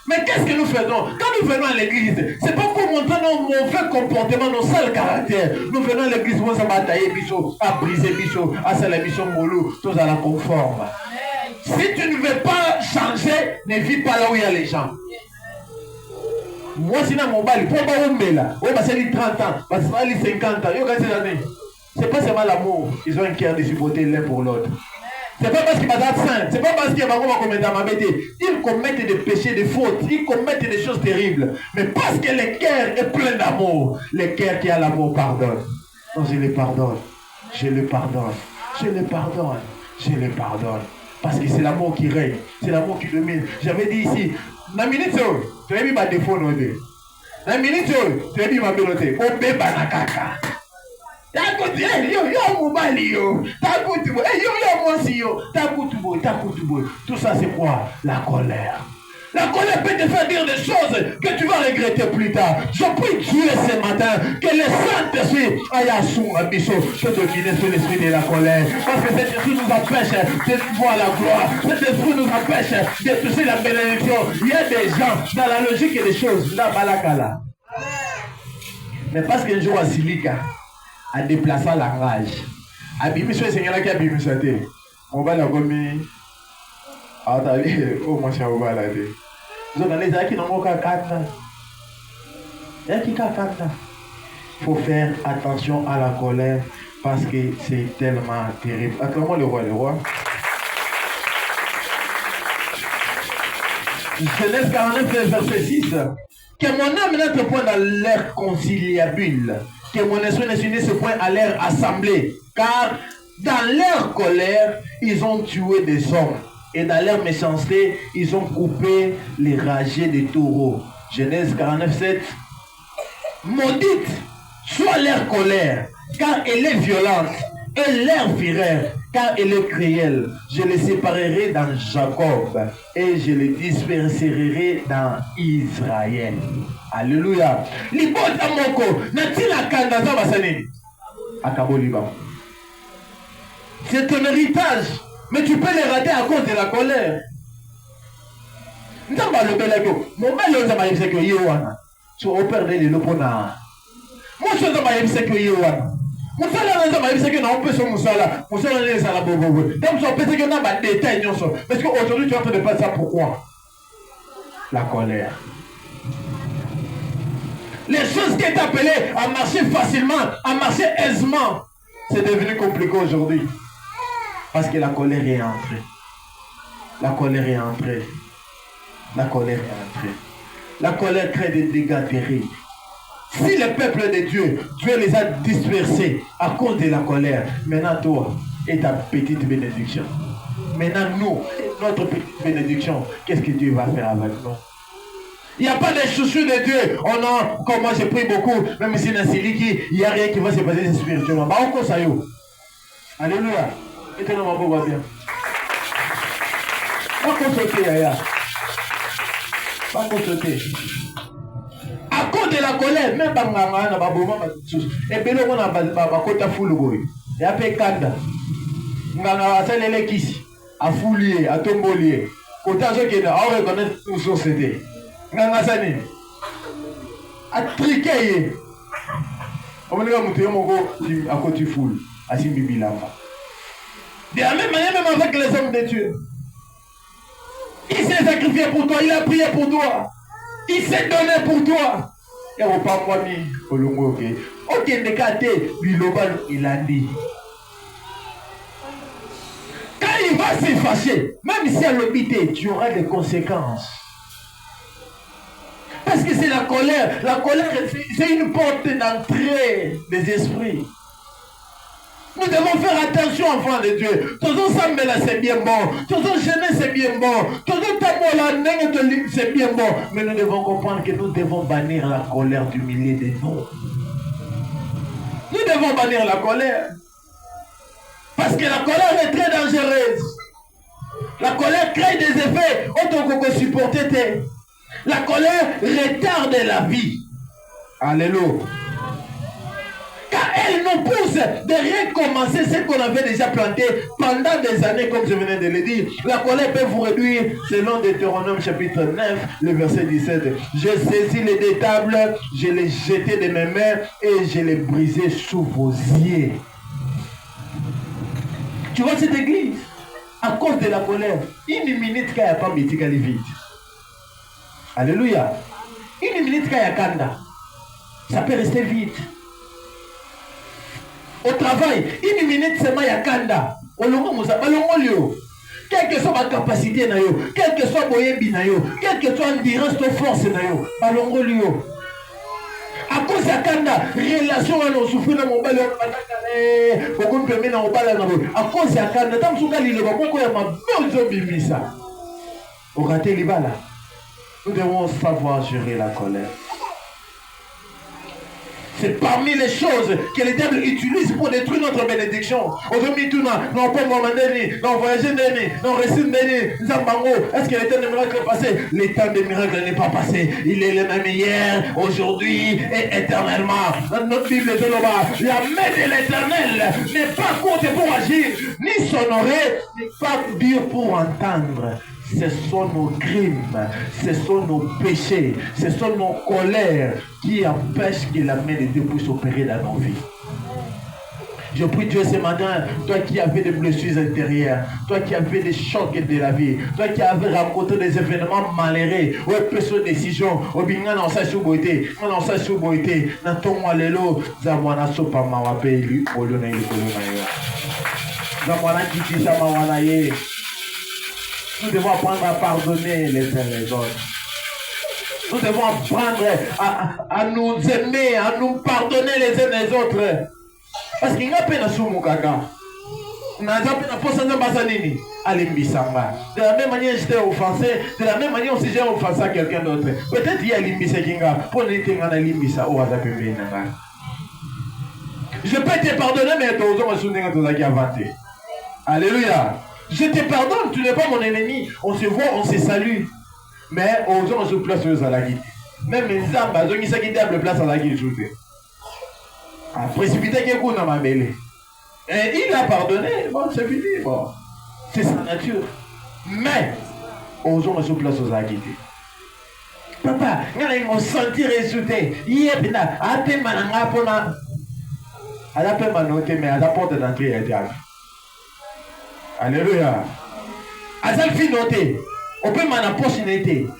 Mais qu'est-ce que nous faisons? Quand nous venons à l'église, c'est pas pour montrer nos mauvais comportements, nos sales caractères. Nous venons à l'église, où ça va tailler bichot, à briser bichot, à faire la mission molou, tous à la conforme. Si tu ne veux pas changer, ne vis pas là où il y a les gens. Moi, si dans mon bal, pour pas là, on va passer 30 ans, on va passer 50 ans, c'est pas seulement l'amour, ils ont un cœur de supporter l'un pour l'autre. C'est pas parce qu'ils vont être saints, c'est pas parce qu'ils vont commettre ma bêtise. Ils commettent des péchés, des fautes, ils commettent des choses terribles. Mais parce que le cœur est plein d'amour, le cœur qui a l'amour pardonne. Non, je le pardonne, je le pardonne, je le pardonne, je le pardonne. Parce que c'est l'amour qui règne, c'est l'amour qui domine. J'avais dit ici, la minute, tu as mis ma défaut, non? La minute, tu as mis ma bénoté. Au bébé, nakaka. Tout ça c'est quoi? La colère. La colère peut te faire dire des choses que tu vas regretter plus tard. Je prie Dieu ce matin que le Saint-Esprit aille à son ambition que de dominer sur l'esprit de la colère. Parce que cet esprit nous empêche de voir la gloire. Cet esprit nous empêche de toucher la bénédiction. Il y a des gens dans la logique des choses. Là, balakala. Mais parce qu'un jour à Silika, à déplacer la rage. Abimission, Seigneur qui a abimission. On va la commis. Ah, t'as vu? Oh, mon cher, on va la dire. Vous avez les qui n'ont pas qu'à il faut faire attention à la colère parce que c'est tellement terrible. Acclamons le roi. Genèse 49, verset 6. Que mon âme n'entre point dans l'air conciliabule. Que mon esprit ne s'unisse point à leur assemblée. Car dans leur colère, ils ont tué des hommes. Et dans leur méchanceté, ils ont coupé les ragés des taureaux. Genèse 49, 7. Maudite soit leur colère, car elle est violente. Et leur fureur, car elle est cruelle. Je les séparerai dans Jacob et je les disperserai dans Israël. Alléluia. Libota moko, natina kanda za basani. Akabo liba. C'est ton héritage, mais tu peux les rater à cause de la colère. Nzamba alobelaki yo mobali oyo nzambe ayebisaki yo ye wana so operde lelo mpona mwasi oyo nzambe ayebisaki yo ye wana mosala na nzambe ayebisaki yo na opesa mosala na ezala bobobo ntango mosu opesaki yo na badetail nyonso parce que aujourd'hui tu es en train de passer ça pourquoi la colère. Les choses qui étaient appelées à marcher facilement, à marcher aisément, c'est devenu compliqué aujourd'hui. Parce que la colère est entrée. La colère est entrée. La colère est entrée. La colère crée des dégâts terribles. Si le peuple de Dieu, Dieu les a dispersés à cause de la colère, maintenant toi et ta petite bénédiction. Maintenant nous, notre petite bénédiction, qu'est-ce que Dieu va faire avec nous? Il n'y a pas de chouchou de Dieu. Oh non, comme moi j'ai pris beaucoup, même si dans Siliki, il n'y a rien qui va se passer spirituellement. Bah, on ça yo. Alléluia. Et tu n'as pas bien. Pas qu'on sauter, Yaya. Pas qu'on sauter. À cause de la colère, même Banganga, n'a pas besoin de et bien on a pas côté full boy. Et après Kanda. Nganga va s'aller les kisi. À foulier, à tombolier. Côté ceux qui ont reconnaît tout société. Nganga sani a triqué on va dire monter mon go à côté foule à Simbibi là-bas de la même manière même avec les hommes de Dieu il s'est sacrifié pour toi, il a prié pour toi, il s'est donné pour toi et on pas moi ni olongo ok ndekate bilobal il a dit quand il va se fâcher même si à l'obité tu auras des conséquences. Parce que c'est la colère. La colère, c'est une porte d'entrée des esprits. Nous devons faire attention, enfants de Dieu. Toujours Sambela, c'est bien bon. Toujours Jeunesse, c'est bien bon. Toujours Tamola, c'est bien bon. Mais nous devons comprendre que nous devons bannir la colère du milieu de nous. Nous devons bannir la colère. Parce que la colère est très dangereuse. La colère crée des effets autant qu'on peut supporter. La colère retarde la vie. Alléluia. Car elle nous pousse de recommencer ce qu'on avait déjà planté pendant des années, comme je venais de le dire. La colère peut vous réduire, selon Deutéronome chapitre 9, le verset 17. Je saisis les deux tables, je les jetai de mes mains et je les brisai sous vos yeux. Tu vois cette église? À cause de la colère, une minute qu'il n'y a pas de métier, elle est vide. Alléluia. Une minute qu'il y a Kanda, ça peut rester vide. Au travail, une minute seulement il y a Kanda. Quelle que soit ma capacité, quelle que soit boyebi, quelle que soit l'endurance de force, à cause de Kanda, relation à nos souffrir dans mon bal, à cause de Kanda, dans ce cas, il va beaucoup de ma au raté les balles. Nous devons savoir gérer la colère. C'est parmi les choses que le diable utilise pour détruire notre bénédiction. Aujourd'hui, tout non pas mon mandéni, non voyager déni, non récit déni, Zambango. Est-ce que le temps des miracles est passé? Le temps des miracles n'est pas passé. Il est le même hier, aujourd'hui et éternellement. Dans notre Bible de là-bas, la main de l'éternel n'est pas courte pour agir, ni son oreille n'est pas dure pour entendre. Ce sont nos crimes, ce sont nos péchés, ce sont nos colères qui empêchent que la main de Dieu puisse opérer dans nos vies. Je prie Dieu ce matin, toi qui avais des blessures intérieures, toi qui avais des chocs de la vie, toi qui avais rencontré des événements malheureux, ou des décisions, ou bien on s'est souboité, on s'est souboité, dans ton moelleux, Zamwana sopa mawape, lui, au lieu de Zamwana qui dit ça, Mawanaye. Nous devons apprendre à pardonner les uns les autres. Nous devons apprendre à nous aimer, à nous pardonner les uns les autres. Parce qu'il n'y a pas de soumoukaga. De la même manière, j'étais offensé. De la même manière, si j'ai offensé à quelqu'un d'autre. Peut-être qu'il y a l'imbisa kinga. Pour l'été, on a l'imbisa. Je peux te pardonner, mais tu me souviens que tu as inventé. Alléluia. Je te pardonne, tu n'es pas mon ennemi. On se voit, on se salue. Mais aux gens se place sur la guide. Même les âmes, ils ont une place à la guide. A précipité quelqu'un dans ma belle. Et il a pardonné. Bon, c'est fini. Bon. C'est sa nature. Mais, ozonga sur place aux agité. Papa, ngana ngo sentir insulté. Yebina, ape mananga pona. Ala pe manote mais à la porte d'entrée est diable. Alléluia. Azal fi noté. On peut m'en approcher,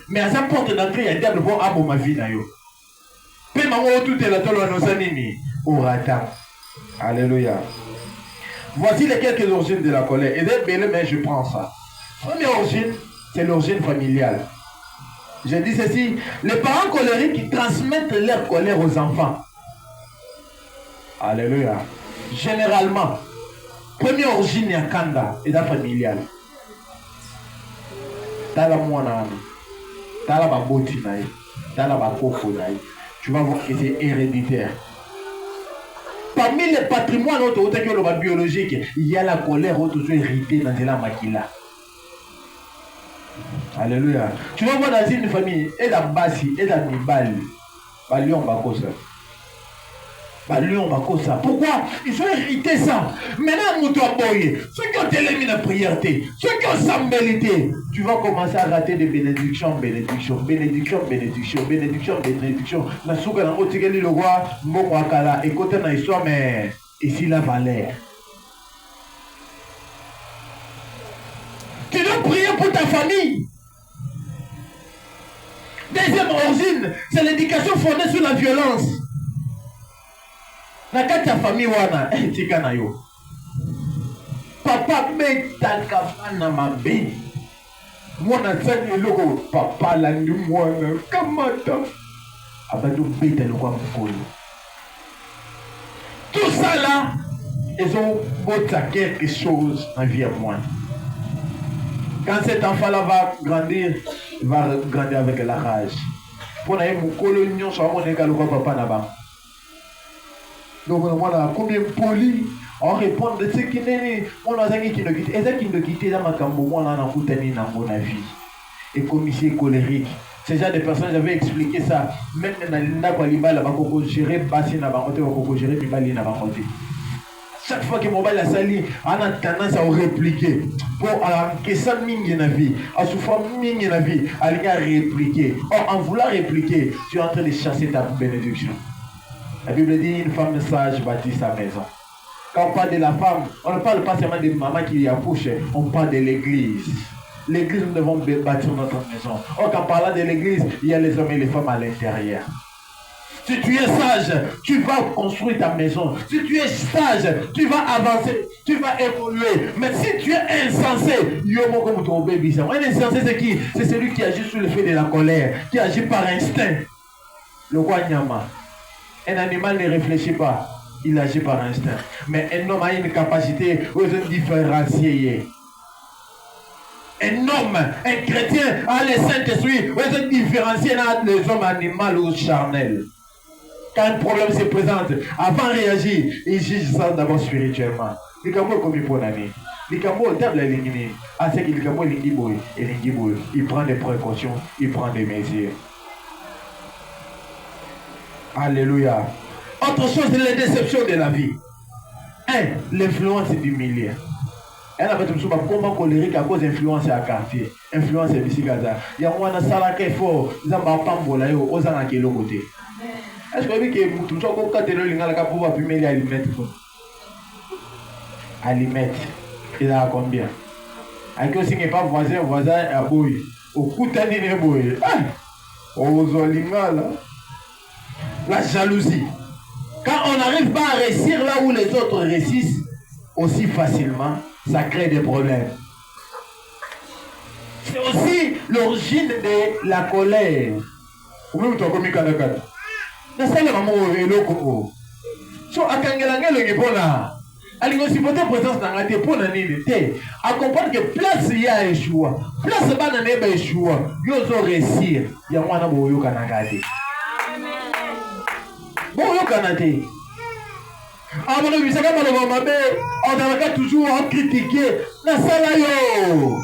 mais à sa porte d'entrée, il y a un diable pour abo ma vie. Peu mango tout est là, tout le monde au rata. Alléluia. Voici les quelques origines de la colère. Et d'être belle, mais je prends ça. Première origine, c'est l'origine familiale. Je dis ceci, les parents colériques transmettent leur colère aux enfants. Alléluia. Généralement, première origine est kanda et la familiale. Tala mwana, tala baboti naï, tala bakoko naï. Tu vas voir que c'est héréditaire. Parmi les patrimoines biologiques, il y a la colère toujours héritée dans la maquilla. Alléluia. Tu vas voir dans une famille, et la basi, et la mibali, balion bakosa. Pourquoi? Ils ont hérité ça. Maintenant, nous doit boyer. Ceux qui ont éliminer la priorité, ceux qui ont sambélité, tu vas commencer à rater des bénédictions. Na souka na otikeli le roi, mbongo akala, écoutez na histoire, mais ici la valeur. Tu dois prier pour ta famille. Deuxième origine, c'est l'éducation fondée sur la violence. Na kati ya famille wana tika na yo papa betaka bana mabe mwana tsani loko papa landi mwana kamata abado beta lokwa mukolo. Tout ça là ils ont bota quelque chose en vie à moi. Quand cet enfant là va grandir, il va grandir avec la rage. Pour na mukolo nyonso amoneka lokwa papa na ba. Donc voilà, combien poli, on répond de ce qui n'est on a qui ne quitte. Et ça qui ne quitte dans ma cambo, moi on a coutani dans mon avis. Et commissaire colérique. Ces genre de personnes, j'avais expliqué ça. Même dans l'Inda Kwaliba, la Bakoko géré, Bassi n'a pas côté, Bakoko géré, Pibali n'a pas côté. Chaque fois que mon bal a sali, on a tendance à répliquer. Pour que ça mingi na vie, à souffrir mingi na vie, à répliquer. Or, en voulant répliquer, tu es en train de chasser ta bénédiction. La Bible dit une femme sage bâtit sa maison. Quand on parle de la femme, on ne parle pas seulement de maman qui accouche, on parle de l'église. L'église, nous devons bâtir notre maison. Or, quand parlant de l'église, il y a les hommes et les femmes à l'intérieur. Si tu es sage, tu vas construire ta maison. Si tu es sage, tu vas avancer, tu vas évoluer. Mais si tu es insensé, un insensé, c'est qui? C'est celui qui agit sous l'effet de la colère, qui agit par instinct. Le roi Nyama. Un animal ne réfléchit pas, il agit par instinct. Mais un homme a une capacité de différencier. Un homme, un chrétien a le Saint-Esprit, de différencier les hommes animaux ou charnels. Quand un problème se présente, avant de réagir, il juge ça d'abord spirituellement. Il prend des précautions, il prend des mesures. Alléluia. Autre chose, c'est les déceptions de la vie. L'influence du milieu. Elle a fait comment colérique à cause d'influence à quartier. Influence de Bisigaza. Il y a un salarié fort. Ils ont pas pambola yo aux ans à quel côté. Est-ce que vous avez vu que tout ça comme quand tu es là pour appuyer les aliments. Aliments. Il a combien? Avec aussi n'est pas voisin à boy. Au coup d'année n'est boy. Aux olinga là. La jalousie. Quand on n'arrive pas à réussir là où les autres réussissent aussi facilement, ça crée des problèmes. C'est aussi l'origine de la colère. À comprendre que place il y a échoué, place il y a échoué, il y a réussir, il y a un bon, au Canada. On a toujours critiqué la salayo.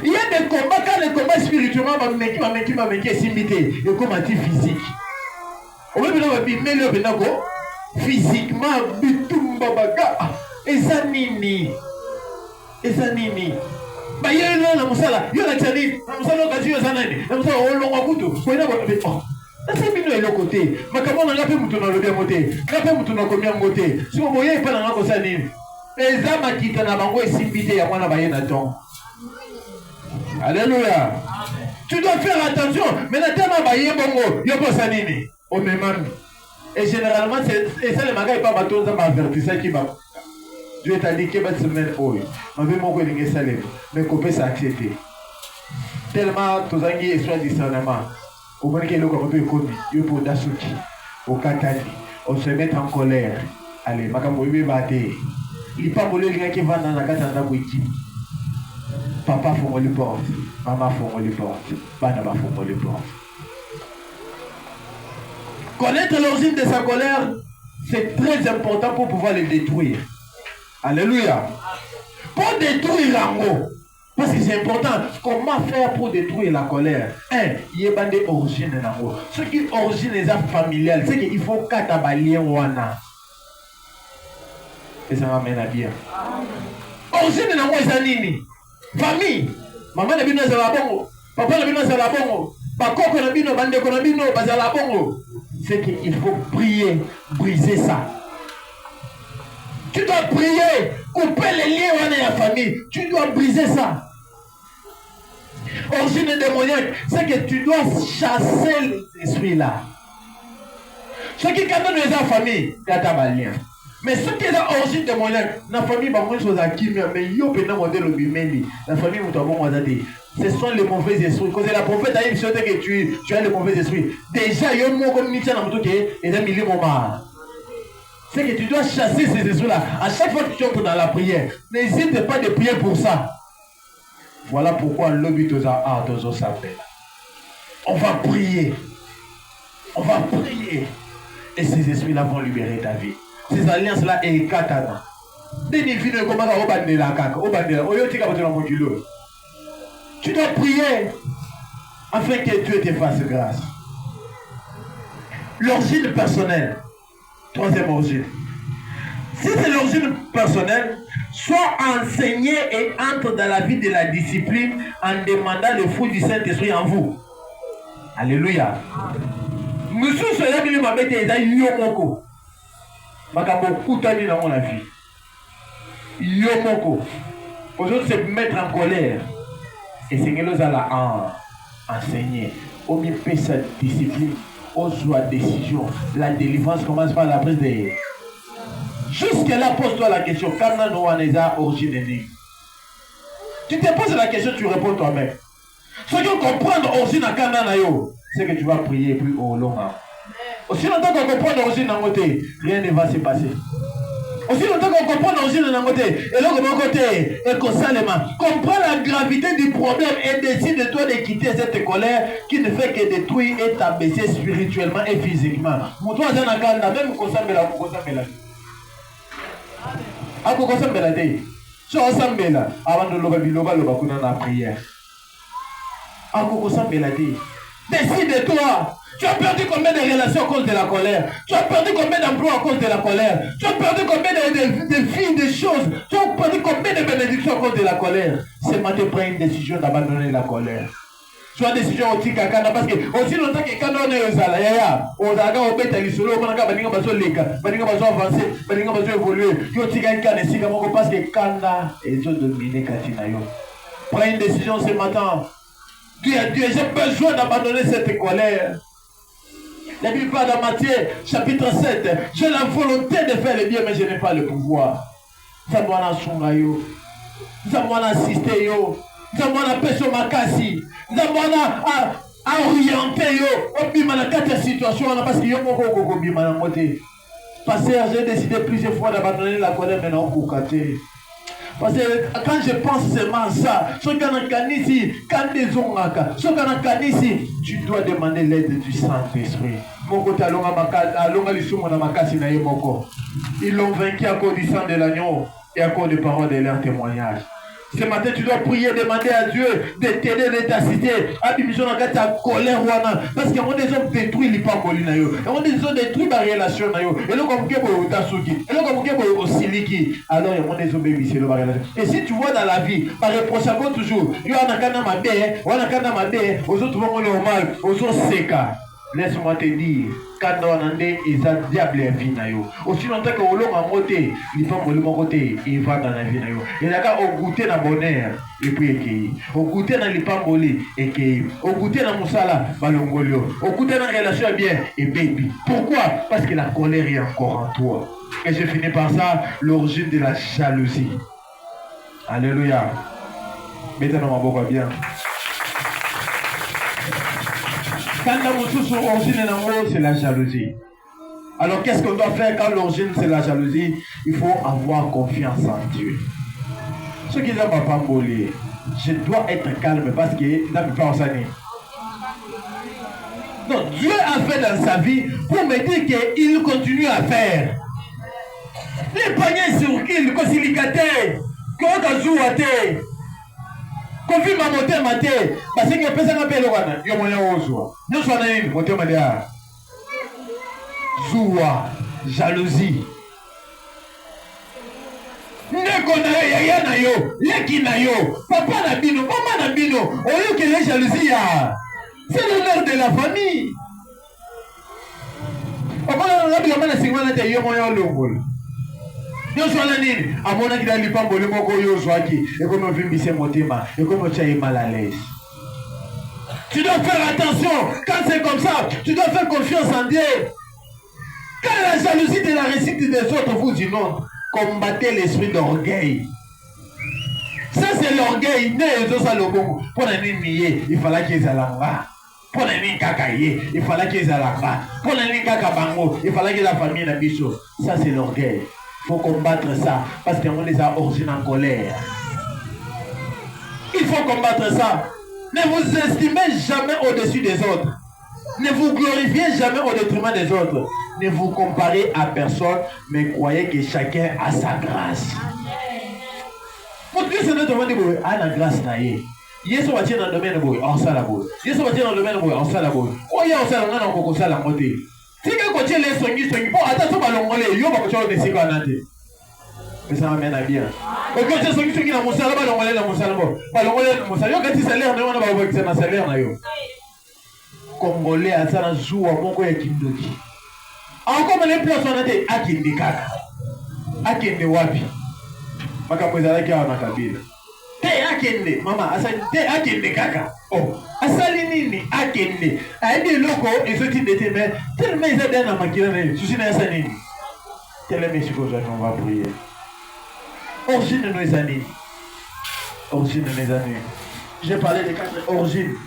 Il y a des combats, quand les combats spirituellement, c'est simité. Les combats physiques. On va dire physiquement, bitumba baga. Et ça nini. Ba yelo na musala, yo la tchani, na musala okazi yo zanani, na musala olonga kutu, ko ina bo. C'est bino et le côté. Ma comment on a fait mouton dans le bien côté. On a fait mouton dans combien de côté. Si vous voyez pas dans la cosa ni. Les âmes qui t'en a bango et simbité ya mwana baye na ton. Alléluia. Tu dois faire attention. Mais la tellement baye bongo, yo pas ça nini. Au même. Et généralement c'est ça le maga pas bateau ça m'avertissait qui va. Dieu t'a dit que va semaine oi. On veut mon côté salé. Mais copé ça accepté. Tellement tous angi et soit discernement. Au moins qu'il y a le commis, il faut d'assuki, au katani, on se met en colère. Allez, makambo ibe bate. Il pas voulu les gens qui vont dans la katana wiki. Papa faut le porte, maman faut le porte, banaba faut le porte. Connaître l'origine de sa colère, c'est très important pour pouvoir le détruire. Alléluia. Pour détruire l'amour. Parce que c'est important. Comment faire pour détruire la colère? Il y a des origines de l'amour. Ce qui est origine des âmes familiales, c'est qu'il faut katabalien wana. Et ça m'amène à dire. Origine de l'amour, c'est nini? Famille. Maman n'a bino zala bongo. Papa n'a bino zala bongo. Bakoko n'a bino, bandeko n'a bino, bazala bongo. C'est qu'il faut prier, briser ça. Tu dois prier, couper les liens dans la famille. Tu dois briser ça. Origine démoniaque, c'est que tu dois chasser les esprits là. Ce qui quand on est en famille, il y a ta balien. Mais ce qui est origine démoniaque, la famille va moins chose à qui, mais il y a un modèle au bimeli. La famille vous t'avons dit, ce sont les mauvais esprits. Quand la prophète a dit que tu as les mauvais esprits. Déjà, il y a un mot comme Nietzsche dans le qui est un millier moment. C'est que tu dois chasser ces esprits-là. À chaque fois que tu entres dans la prière, n'hésite pas de prier pour ça. Voilà pourquoi on va prier. On va prier. Et ces esprits-là vont libérer ta vie. Ces alliances-là, et katana. Tu dois prier afin que Dieu te fasse grâce. L'origine personnelle. Troisième origine. Si c'est l'origine personnelle, sois enseigné et entre dans la vie de la discipline en demandant le fruit du Saint-Esprit en vous. Alléluia. Monsieur cela qui m'a mis dans Yomoko. Makambo Koutani dans mon vie. Yomoko. Aujourd'hui, c'est mettre en colère. Et c'est que nous allons enseigner. Au mieux, sa discipline, au soit décision. La délivrance commence par la prise de. Jusque-là, pose-toi la question. Quand on a origine, tu te poses la question, tu réponds toi-même. Ce qui comprend l'origine à Kananayo, c'est que tu vas prier puis au long. Aussi longtemps qu'on comprend l'origine d'un côté, rien ne va se passer. Aussi longtemps qu'on comprend l'origine d'un côté, et l'autre de côté, et qu'on comprends la gravité du problème et décide de toi de quitter cette colère qui ne fait que détruire et t'abaisser spirituellement et physiquement. Pour toi, c'est un gars, même qu'on s'en met là. Ako kosambela te. So osambela avant de loba biloba loba kuna na prière. Ako kosambela te. Décide-toi. Tu as perdu combien de relations à cause de la colère? Tu as perdu combien d'emplois à cause de la colère? Tu as perdu combien de filles, de choses? Tu as perdu combien de bénédictions à cause de la colère? Ce matin, prends une décision d'abandonner la colère. Tu as décision aussi kakana parce que aussi longtemps que quand on est aux alayas, aux aga au bête ali solo, on a baninga bazo leka, baninga bazo avancer, baninga bazo évoluer. Yo tika nkane sika moko parce que kanda et zo dominer katina yo. Prends une décision ce matin. Dieu, j'ai besoin d'abandonner cette colère. La Bible parle dans Matthieu chapitre 7. J'ai la volonté de faire le bien, mais je n'ai pas le pouvoir. Ça doit en yo. Ça doit en assister yo. Ça doit en pêcher makasi. Ça doit en orienter yo. On bima na quatre situations parce que yo moko ko bima na moté. Parce que j'ai décidé plusieurs fois d'abandonner la colère, mais non pour cater. Parce que quand je pense seulement ça, ce qu'on a ici, quand des ongaka, ce qu'on a ici, tu dois demander l'aide du Saint-Esprit. Mon côté ils l'ont vaincu à cause du sang de l'agneau et à cause des paroles de leur témoignage. Ce matin, tu dois prier, demander à Dieu de t'aider, de t'assister. Abimition dans ta colère, parce qu'il y a des hommes détruits les pambolines. Il y a des hommes détruits la relation. Et là, comme que Tasuki, et là, comme que Osiliki. Alors, il y a des hommes bénissés la relation. Et si tu vois dans la vie, par reprochable toujours, il y a un canard ma bête, ou un canard ma bête, aux autres vont normal, aux autres séca. Laisse-moi te dire, quand on a des diables et vie, aussi longtemps que l'on a monté, les femmes de mon côté, ils vont dans la vie. Et là, on goûte dans le bonheur, et puis écueilli. On goûte dans les pambolés, écueilli. On goûte dans le moussala, balongolio. On goûte dans la relation bien, et baby. Pourquoi? Parce que la colère est encore en toi. Et je finis par ça, l'origine de la jalousie. Alléluia. Mettez-nous ma boca bien. Quand l'origine c'est la jalousie. Alors qu'est-ce qu'on doit faire quand l'origine c'est la jalousie? Il faut avoir confiance en Dieu. Ceux qui n'ont pas volé, je dois être calme parce que dans mes parents ça n'est. Donc Dieu a fait dans sa vie pour me dire qu'il continue à faire. Les paniers sur qui le cosilicataire, quand on joue à terre. Confi ma moteur maté, parce que pesa na pelo wana, yo moya ozwa. Nous sommes nini moteur madia. Zoua, jalousie. Ndeko na yaya na yo, leki na yo, papa na bino, maman na bino, oyo que les jalousie ya. C'est l'honneur de la famille. Papa na bino na singwana te yo moya olongol. Nous sommes nini amona kila lipambo le moko yo zwaki et comme on vimbise motema et comme on tient mal à l'aise. Tu dois faire attention quand c'est comme ça, tu dois faire confiance en Dieu. Quand la jalousie de la réussite des autres vous dit non, combattez l'esprit d'orgueil. Ça c'est l'orgueil, pour il fallait qu'ils aient là. Pour les kakaye, il fallait qu'ils aient là. Pour les kakabango, il fallait que la famille n'a pas chaud. Ça c'est l'orgueil. Il faut combattre ça parce qu'on les a origines en colère. Il faut combattre ça. Ne vous estimez jamais au-dessus des autres. Ne vous glorifiez jamais au détriment des autres. Ne vous comparez à personne, mais croyez que chacun a sa grâce. Pour Dieu, c'est notre demande de à la grâce. Yesu va dans le domaine de boy, en salle à boy. Yesu va dans le domaine de boy, en salle à boy. Oh, il y a un salon, on a un salle à côté. Si quelqu'un les soigner, bon, attention à l'ongolais, il y a beaucoup de choses de sécurité. Mais ça m'amène à bien. Et quand tu soignes, tu as mon salaire, l'ongolais, mon salaire, mon salaire, quand tu salaire, on va voir que c'est un salaire. Congolais, à ça, joue à mon coin qui me dit. Encore les places, on a des Akinde Kaka. Akinde Wapi. Makapouzala qui a un kabila. Te Akinde, maman, te Akinde Kaka. Oh, asali nini Akinde. Aide loko, et ce type de témoin, tellement ils aident dans ma kilomètre. Je suis dans sa nini. Tellement je suppose qu'on va prier. Origine de nos années. Origine de mes années. J'ai parlé des 4 origines.